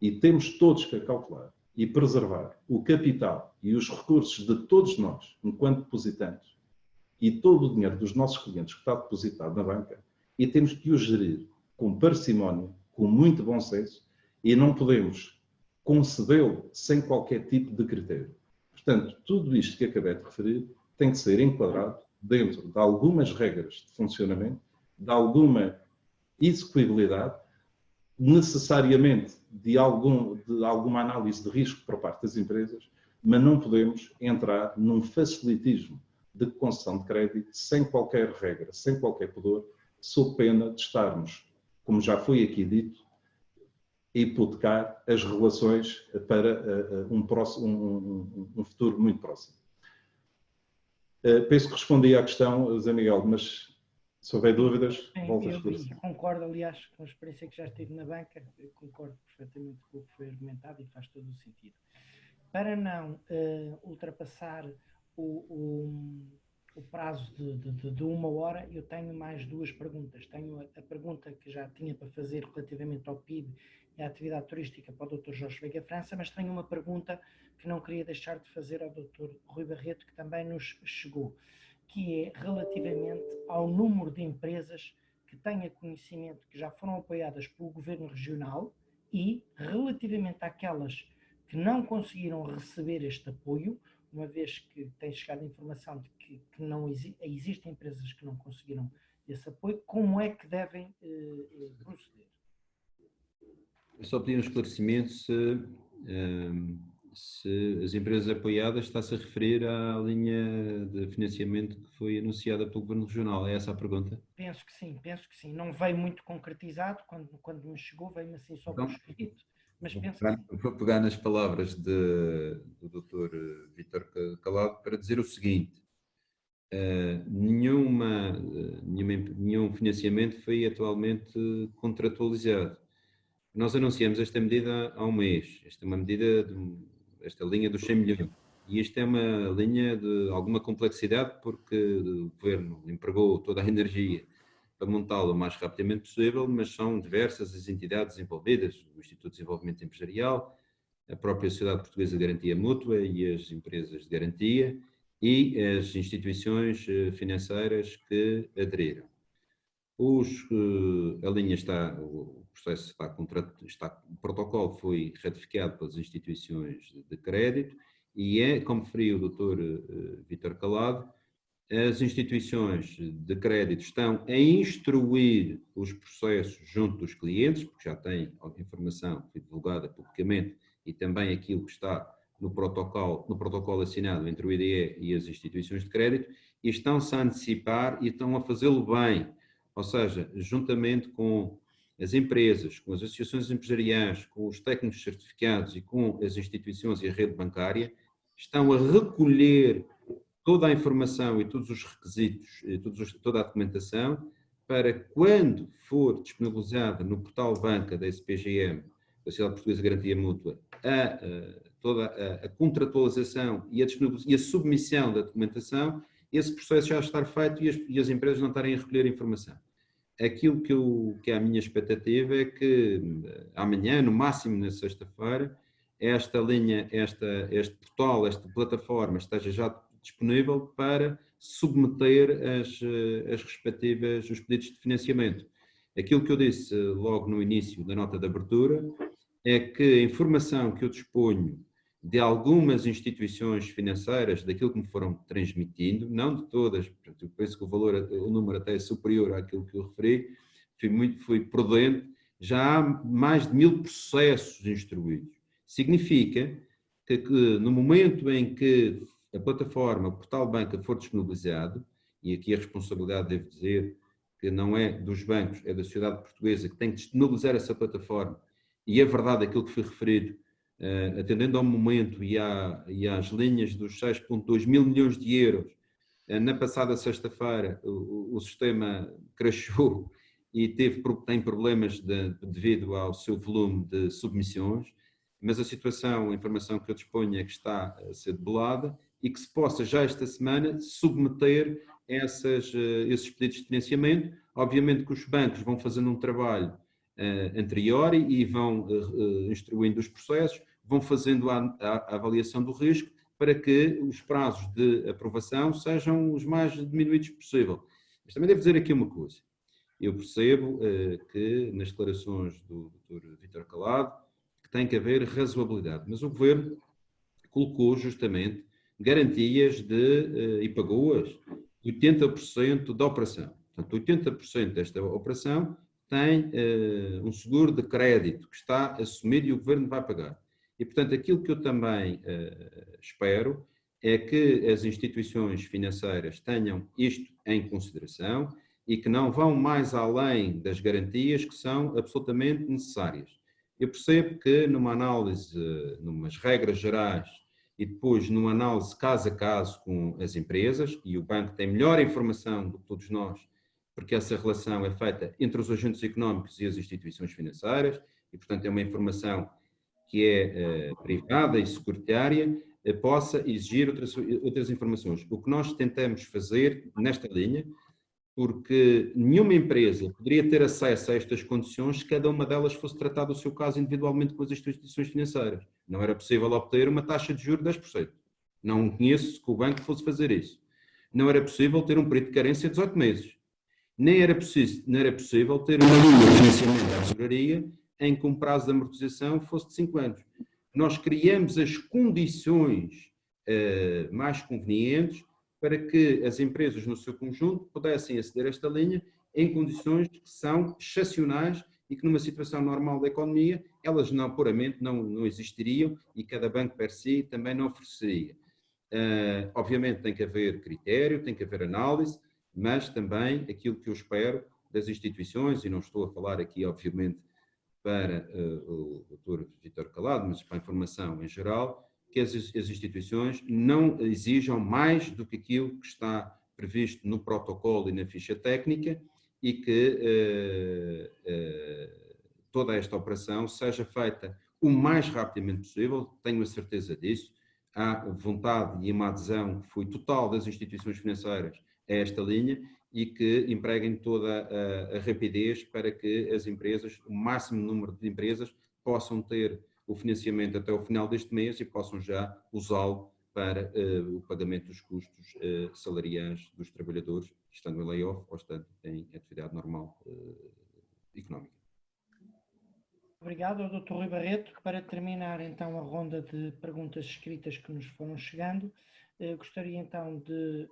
e temos todos que acautelar e preservar o capital e os recursos de todos nós, enquanto depositantes, e todo o dinheiro dos nossos clientes que está depositado na banca, e temos que o gerir com parcimónia, com muito bom senso, e não podemos concedê-lo sem qualquer tipo de critério. Portanto, tudo isto que acabei de referir tem que ser enquadrado dentro de algumas regras de funcionamento, de alguma execuibilidade, necessariamente de alguma análise de risco por parte das empresas, mas não podemos entrar num facilitismo de concessão de crédito sem qualquer regra, sem qualquer pudor, sob pena de estarmos, como já foi aqui dito, a hipotecar as relações para um futuro muito próximo. Penso que respondi à questão, Zé Miguel, mas se houver dúvidas, volto a esclarecer. Concordo, aliás, com a experiência que já estive na banca, concordo perfeitamente com o que foi argumentado e faz todo o sentido. Para não ultrapassar o prazo de 1 hora, eu tenho mais 2 perguntas. Tenho a pergunta que já tinha para fazer relativamente ao PIB e à atividade turística para o Dr. Jorge Veiga França, mas tenho uma pergunta que não queria deixar de fazer ao Dr. Rui Barreto, que também nos chegou, que é relativamente ao número de empresas que tenha conhecimento que já foram apoiadas pelo Governo Regional e relativamente àquelas que não conseguiram receber este apoio, uma vez que tem chegado a informação de que não existem empresas que não conseguiram esse apoio, como é que devem proceder? Eu só pedi um esclarecimento se as empresas apoiadas está-se a referir à linha de financiamento que foi anunciada pelo Governo Regional. É essa a pergunta? Penso que sim. Não veio muito concretizado, quando me chegou, veio-me assim só por escrito, mas penso que sim. Vou pegar nas palavras do Dr. Vítor Calado para dizer o seguinte: nenhum financiamento foi atualmente contratualizado. Nós anunciamos esta medida há um mês. Esta é uma medida, esta linha dos 100 milhões. E esta é uma linha de alguma complexidade porque o Governo empregou toda a energia para montá-la o mais rapidamente possível, mas são diversas as entidades envolvidas, o Instituto de Desenvolvimento Empresarial, a própria Sociedade Portuguesa de Garantia Mútua e as empresas de garantia e as instituições financeiras que aderiram. A linha está, o processo o protocolo foi ratificado pelas instituições de crédito e como referiu o Dr. Vítor Calado, as instituições de crédito estão a instruir os processos junto dos clientes, porque já têm a informação que foi divulgada publicamente e também aquilo que está no protocolo assinado entre o IDE e as instituições de crédito, e estão-se a antecipar e estão a fazê-lo bem. Ou seja, juntamente com as empresas, com as associações empresariais, com os técnicos certificados e com as instituições e a rede bancária, estão a recolher toda a informação e todos os requisitos, toda a documentação, para quando for disponibilizada no portal banca da SPGM, da Sociedade Portuguesa de Garantia Mútua, toda a contratualização e a submissão da documentação, esse processo já estar feito e as empresas não estarem a recolher informação. Aquilo que é a minha expectativa é que amanhã, no máximo na sexta-feira, esta linha, este portal, esta plataforma esteja já disponível para submeter os pedidos de financiamento. Aquilo que eu disse logo no início da nota de abertura é que a informação que eu disponho de algumas instituições financeiras, daquilo que me foram transmitindo, não de todas, eu penso que o número até é superior àquilo que eu referi, fui prudente, já há mais de 1000 processos instruídos. Significa que no momento em que a plataforma, o portal banca for disponibilizado, e aqui a responsabilidade, devo dizer, que não é dos bancos, é da sociedade portuguesa que tem que disponibilizar essa plataforma, e é verdade aquilo que foi referido, atendendo ao momento e às linhas dos 6,2 mil milhões de euros, na passada sexta-feira o sistema crashou e tem problemas devido ao seu volume de submissões, mas a informação que eu disponho é que está a ser debelada e que se possa já esta semana submeter esses pedidos de financiamento. Obviamente que os bancos vão fazendo um trabalho anterior e vão instruindo os processos, vão fazendo a avaliação do risco para que os prazos de aprovação sejam os mais diminuídos possível. Mas também devo dizer aqui uma coisa. Eu percebo que nas declarações do Dr. Vítor Calado que tem que haver razoabilidade, mas o Governo colocou justamente garantias e pagou-as 80% da operação. Portanto, 80% desta operação tem um seguro de crédito que está assumido e o Governo vai pagar. E, portanto, aquilo que eu também espero é que as instituições financeiras tenham isto em consideração e que não vão mais além das garantias que são absolutamente necessárias. Eu percebo que numa análise, numas regras gerais e depois numa análise caso a caso com as empresas, e o banco tem melhor informação do que todos nós, porque essa relação é feita entre os agentes económicos e as instituições financeiras, e portanto é uma informação que é privada e securitária, possa exigir outras informações. O que nós tentamos fazer nesta linha, porque nenhuma empresa poderia ter acesso a estas condições se cada uma delas fosse tratada o seu caso individualmente com as instituições financeiras. Não era possível obter uma taxa de juros de 10%. Não conheço que o banco fosse fazer isso. Não era possível ter um período de carência de 18 meses. Nem era possível ter uma linha de financiamento da tesouraria em que um prazo de amortização fosse de 5 anos. Nós criamos as condições mais convenientes para que as empresas no seu conjunto pudessem aceder a esta linha em condições que são excepcionais e que numa situação normal da economia elas puramente não existiriam e cada banco per si também não ofereceria. Obviamente tem que haver critério, tem que haver análise, mas também aquilo que eu espero das instituições, e não estou a falar aqui obviamente para o Dr. Vítor Calado, mas para a informação em geral, que as instituições não exijam mais do que aquilo que está previsto no protocolo e na ficha técnica e que toda esta operação seja feita o mais rapidamente possível, tenho a certeza disso. Há vontade e uma adesão que foi total das instituições financeiras a esta linha e que empreguem toda a rapidez para que as empresas, o máximo número de empresas, possam ter o financiamento até o final deste mês e possam já usá-lo para o pagamento dos custos salariais dos trabalhadores, estando em layoff ou estando em atividade normal económica. Obrigado ao Dr. Rui Barreto. Para terminar então a ronda de perguntas escritas que nos foram chegando, gostaria então de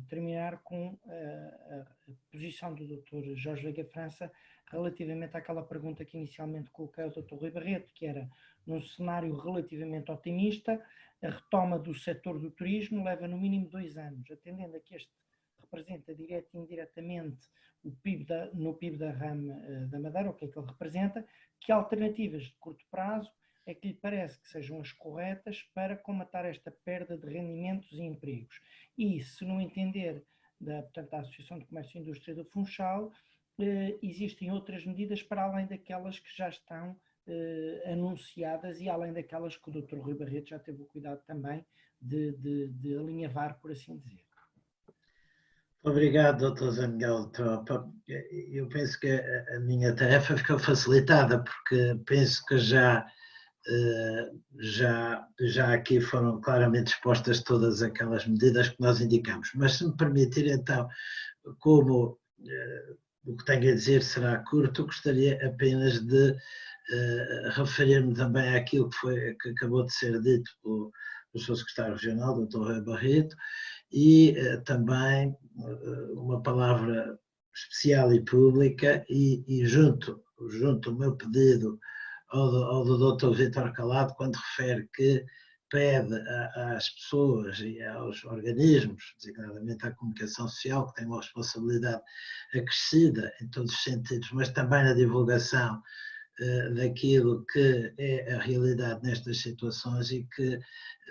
terminar com a posição do Dr. Jorge Veiga França relativamente àquela pergunta que inicialmente coloquei ao Dr. Rui Barreto, que era, num cenário relativamente otimista, a retoma do setor do turismo leva no mínimo 2 anos, atendendo a que este representa direto e indiretamente o PIB no PIB da RAM da Madeira, o que é que ele representa, que alternativas de curto prazo é que lhe parece que sejam as corretas para comatar esta perda de rendimentos e empregos. E, se no entender portanto, da Associação de Comércio e Indústria do Funchal, existem outras medidas para além daquelas que já estão anunciadas e além daquelas que o Dr. Rui Barreto já teve o cuidado também de alinhavar, por assim dizer. Obrigado, Dr. Zé Miguel Tropa. Eu penso que a minha tarefa ficou facilitada, porque penso que já aqui foram claramente expostas todas aquelas medidas que nós indicamos. Mas, se me permitir, então, como o que tenho a dizer será curto, gostaria apenas de referir-me também àquilo que acabou de ser dito pelo Sr. Secretário Regional, Dr. Rui Barreto, e também uma palavra especial e pública, e junto o meu pedido ao do Dr. Vítor Calado, quando refere que pede às pessoas e aos organismos, designadamente à comunicação social, que tem uma responsabilidade acrescida em todos os sentidos, mas também na divulgação daquilo que é a realidade nestas situações, e que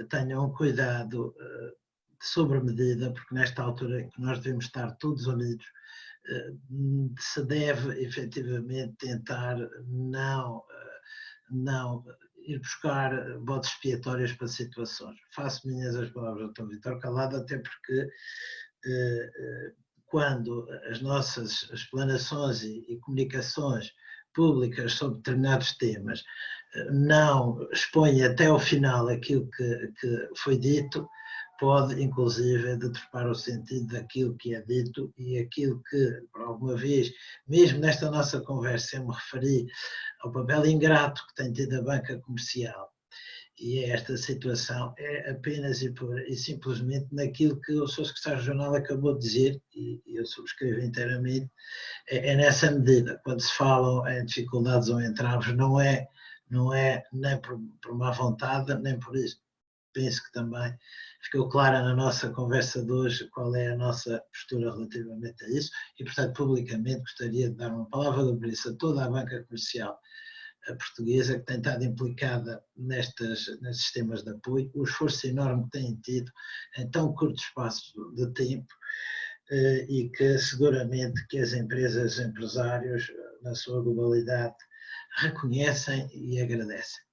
tenham cuidado de sobremedida, porque nesta altura em que nós devemos estar todos unidos, se deve efetivamente tentar não ir buscar bodes expiatórios para situações. Faço minhas as palavras do Dr. Vítor Calado, até porque quando as nossas explanações e comunicações públicas sobre determinados temas não expõem até ao final aquilo que foi dito, pode, inclusive, deturpar o sentido daquilo que é dito, e aquilo que, por alguma vez, mesmo nesta nossa conversa, eu me referi ao papel ingrato que tem tido a banca comercial e esta situação é apenas e simplesmente naquilo que o Sr. Secretário Regional acabou de dizer, e eu subscrevo inteiramente, é nessa medida. Quando se falam em dificuldades ou entraves, não é nem por má vontade, nem por isso. Penso que também ficou clara na nossa conversa de hoje qual é a nossa postura relativamente a isso e, portanto, publicamente gostaria de dar uma palavra de apreço a toda a banca comercial portuguesa que tem estado implicada nestes sistemas de apoio, o esforço enorme que têm tido em tão curto espaço de tempo e que seguramente que as empresas, empresários, na sua globalidade, reconhecem e agradecem.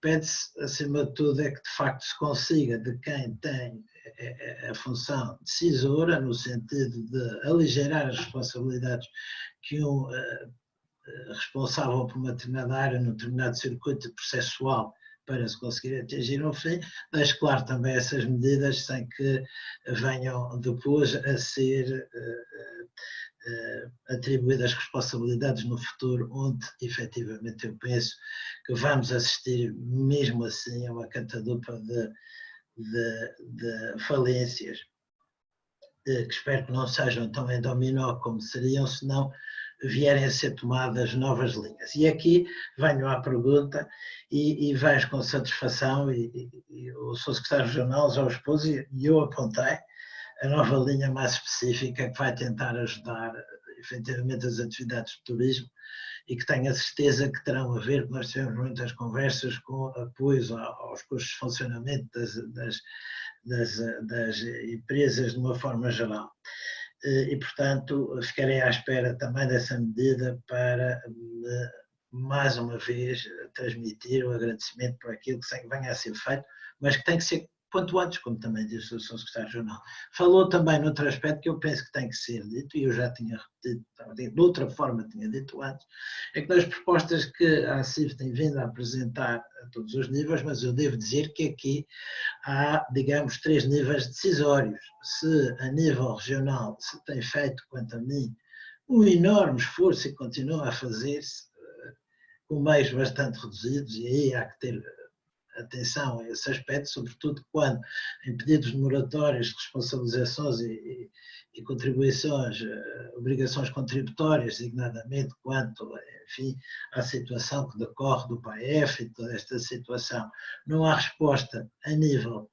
Pede-se, acima de tudo, é que de facto se consiga de quem tem a função decisora, no sentido de aligerar as responsabilidades que um responsável por uma determinada área, num determinado circuito processual, para se conseguir atingir um fim, deixe claro também essas medidas sem que venham depois a ser atribuídas responsabilidades no futuro, onde efetivamente eu penso que vamos assistir mesmo assim a uma catadupa de falências, que espero que não sejam tão em dominó como seriam, senão vierem a ser tomadas novas linhas. E aqui venho à pergunta e vejo com satisfação, e o Sr. Secretário Regional já o expôs e eu apontei a nova linha mais específica que vai tentar ajudar efetivamente as atividades de turismo e que tenho a certeza que terão a ver, nós tivemos muitas conversas com apoios aos custos de funcionamento das empresas de uma forma geral. E, portanto, ficarei à espera também dessa medida para, mais uma vez, transmitir o agradecimento por aquilo que venha a ser feito, mas que tem que ser quanto antes, como também disse o Sr. Secretário Regional. Falou também noutro aspecto que eu penso que tem que ser dito, e eu já tinha repetido, de outra forma tinha dito antes, é que nas propostas que a ACIF tem vindo a apresentar a todos os níveis, mas eu devo dizer que aqui há, digamos, 3 níveis decisórios. Se a nível regional se tem feito, quanto a mim, um enorme esforço e continua a fazer-se com meios bastante reduzidos, e aí há que ter atenção a esse aspecto, sobretudo quando em pedidos de moratórias, de responsabilizações e contribuições, obrigações contributórias, designadamente quanto, enfim, à situação que decorre do PAEF e toda esta situação, não há resposta a nível,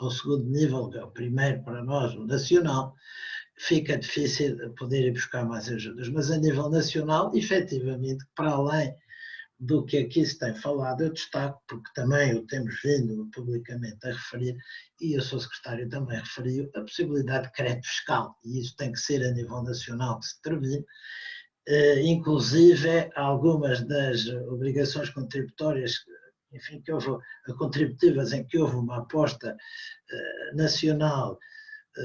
ao segundo nível, que é o primeiro para nós, o nacional, fica difícil poder ir buscar mais ajudas. Mas a nível nacional, efetivamente, para além do que aqui se tem falado, eu destaco, porque também o temos vindo publicamente a referir, e o Sr. Secretário também referiu, a possibilidade de crédito fiscal, e isso tem que ser a nível nacional que se termine, inclusive algumas das obrigações contributórias, enfim, que houve, contributivas em que houve uma aposta nacional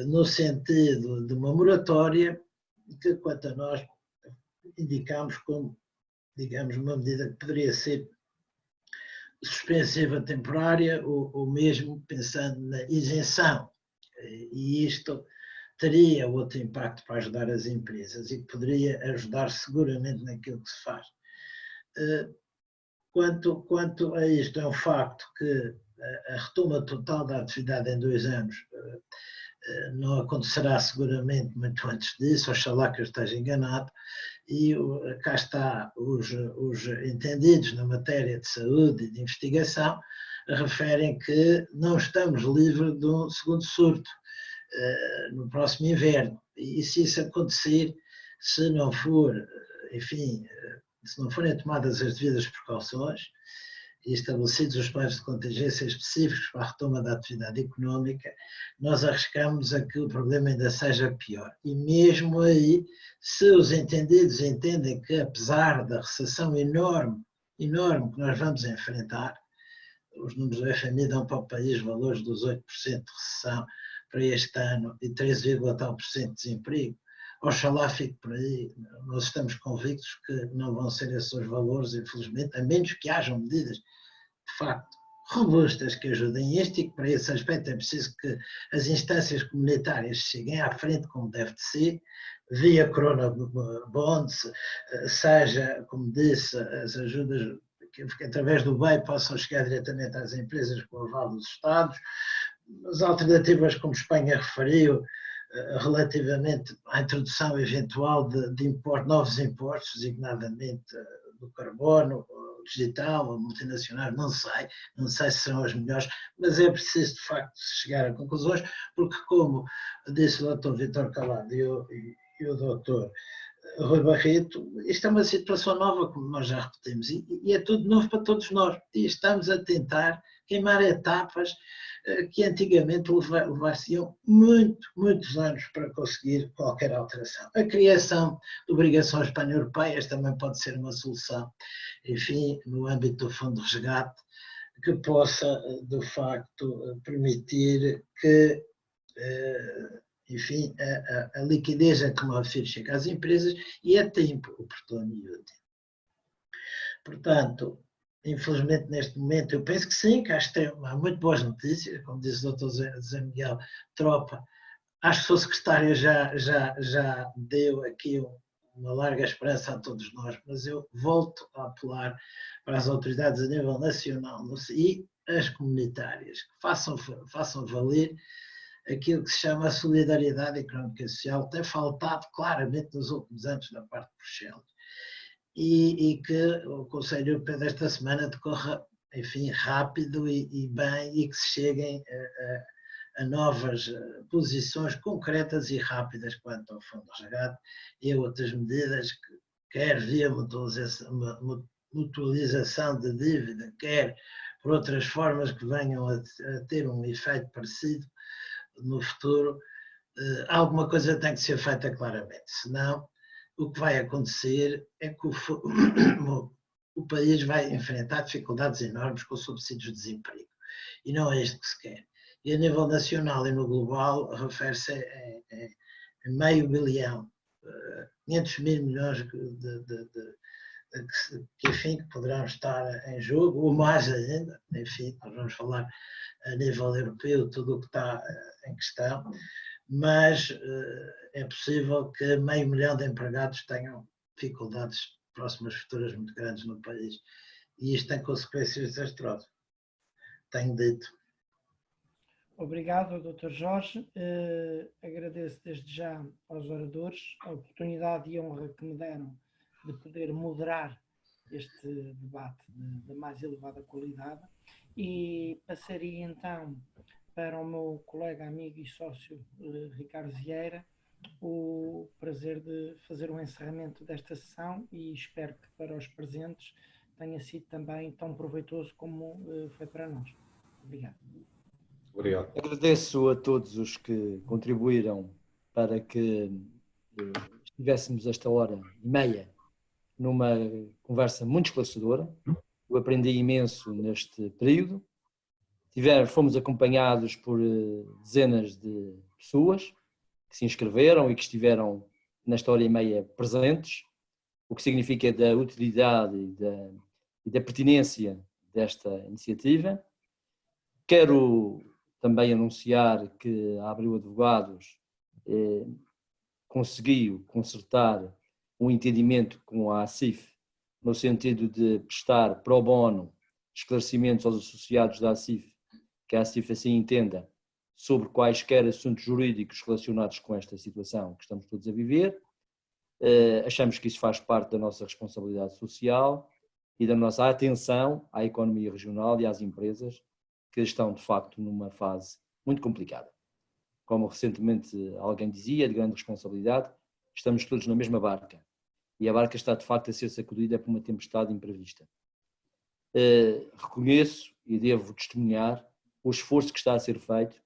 no sentido de uma moratória, que quanto a nós indicamos como, digamos, uma medida que poderia ser suspensiva temporária ou mesmo pensando na isenção. E isto teria outro impacto para ajudar as empresas e poderia ajudar seguramente naquilo que se faz. Quanto a isto, é um facto que a retoma total da atividade em 2 anos não acontecerá seguramente muito antes disso, oxalá que eu esteja enganado, e cá está, os entendidos na matéria de saúde e de investigação referem que não estamos livres de um segundo surto no próximo inverno, e se isso acontecer, se não for, enfim, se não forem tomadas as devidas precauções e estabelecidos os planos de contingência específicos para a retoma da atividade económica, nós arriscamos a que o problema ainda seja pior. E mesmo aí, se os entendidos entendem que, apesar da recessão enorme que nós vamos enfrentar, os números do FMI dão para o país valores dos 8% de recessão para este ano e 13,tal% de desemprego, oxalá fique por aí. Nós estamos convictos que não vão ser esses os valores, infelizmente, a menos que hajam medidas, de facto, robustas que ajudem isto, e que para esse aspecto é preciso que as instâncias comunitárias cheguem à frente como deve de ser, via Corona Bonds, seja, como disse, as ajudas que através do BEI possam chegar diretamente às empresas com o aval dos Estados. As alternativas, como Espanha referiu, relativamente à introdução eventual de novos impostos, designadamente do carbono, digital ou multinacional, não sei se serão as melhores, mas é preciso de facto chegar a conclusões, porque como disse o Dr. Vítor Calado e o Dr. Rui Barreto, isto é uma situação nova, como nós já repetimos, e é tudo novo para todos nós, e estamos a tentar queimar etapas que antigamente levar-se-iam muitos anos para conseguir qualquer alteração. A criação de obrigações pan-europeias também pode ser uma solução, enfim, no âmbito do fundo de resgate, que possa, de facto, permitir que, enfim, a liquidez a que me refiro chegue às empresas e a tempo oportuno e útil. Portanto, infelizmente, neste momento, eu penso que sim, que acho que há muito boas notícias, como disse o Dr. Zé Miguel Tropa, acho que o seu secretário já deu aqui uma larga esperança a todos nós, mas eu volto a apelar para as autoridades a nível nacional e as comunitárias, que façam valer aquilo que se chama a solidariedade económica e social, tem faltado claramente nos últimos anos da parte de Bruxelas. E que o Conselho Europeu desta semana decorra, enfim, rápido e bem, e que se cheguem a novas posições concretas e rápidas quanto ao fundo de resgate e a outras medidas, quer via mutualização de dívida, quer por outras formas que venham a ter um efeito parecido no futuro. Alguma coisa tem que ser feita claramente, senão o que vai acontecer é que o país vai enfrentar dificuldades enormes com subsídios de desemprego. E não é isto que se quer. E a nível nacional e no global, refere-se a meio bilhão, 500 mil milhões enfim, que poderão estar em jogo, ou mais ainda, enfim, nós vamos falar a nível europeu, tudo o que está em questão, mas é possível que 500 mil de empregados tenham dificuldades próximas futuras muito grandes no país. E isto tem consequências desastrosas. Tenho dito. Obrigado, Dr. Jorge. Agradeço desde já aos oradores a oportunidade e a honra que me deram de poder moderar este debate da mais elevada qualidade e passaria então para o meu colega, amigo e sócio Ricardo Vieira o prazer de fazer o encerramento desta sessão e espero que para os presentes tenha sido também tão proveitoso como foi para nós. Obrigado. Obrigado. Agradeço a todos os que contribuíram para que estivéssemos esta hora e meia numa conversa muito esclarecedora. Eu aprendi imenso neste período. Fomos acompanhados por dezenas de pessoas que se inscreveram e que estiveram nesta hora e meia presentes, o que significa da utilidade e da pertinência desta iniciativa. Quero também anunciar que a Abreu Advogados conseguiu concertar um entendimento com a ACIF no sentido de prestar pro bono esclarecimentos aos associados da ACIF, que a ACIF assim entenda, sobre quaisquer assuntos jurídicos relacionados com esta situação que estamos todos a viver. Achamos que isso faz parte da nossa responsabilidade social e da nossa atenção à economia regional e às empresas que estão, de facto, numa fase muito complicada. Como recentemente alguém dizia, de grande responsabilidade, estamos todos na mesma barca e a barca está, de facto, a ser sacudida por uma tempestade imprevista. Reconheço e devo testemunhar o esforço que está a ser feito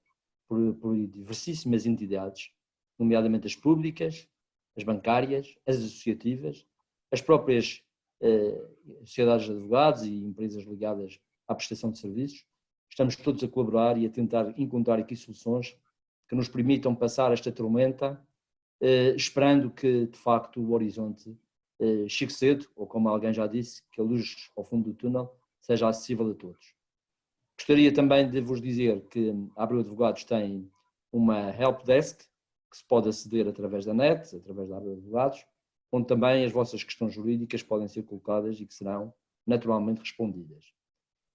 por diversíssimas entidades, nomeadamente as públicas, as bancárias, as associativas, as próprias sociedades de advogados e empresas ligadas à prestação de serviços. Estamos todos a colaborar e a tentar encontrar aqui soluções que nos permitam passar esta tormenta, esperando que, de facto, o horizonte chegue cedo, ou como alguém já disse, que a luz ao fundo do túnel seja acessível a todos. Gostaria também de vos dizer que a Abreu Advogados tem uma helpdesk que se pode aceder através da net, através da Abreu Advogados, onde também as vossas questões jurídicas podem ser colocadas e que serão naturalmente respondidas.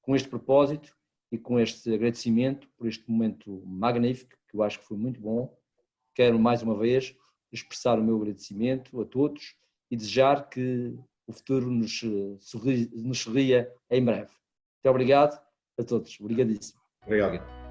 Com este propósito e com este agradecimento por este momento magnífico, que eu acho que foi muito bom, quero mais uma vez expressar o meu agradecimento a todos e desejar que o futuro nos sorria em breve. Muito obrigado a todos. Obrigadíssimo. Obrigado.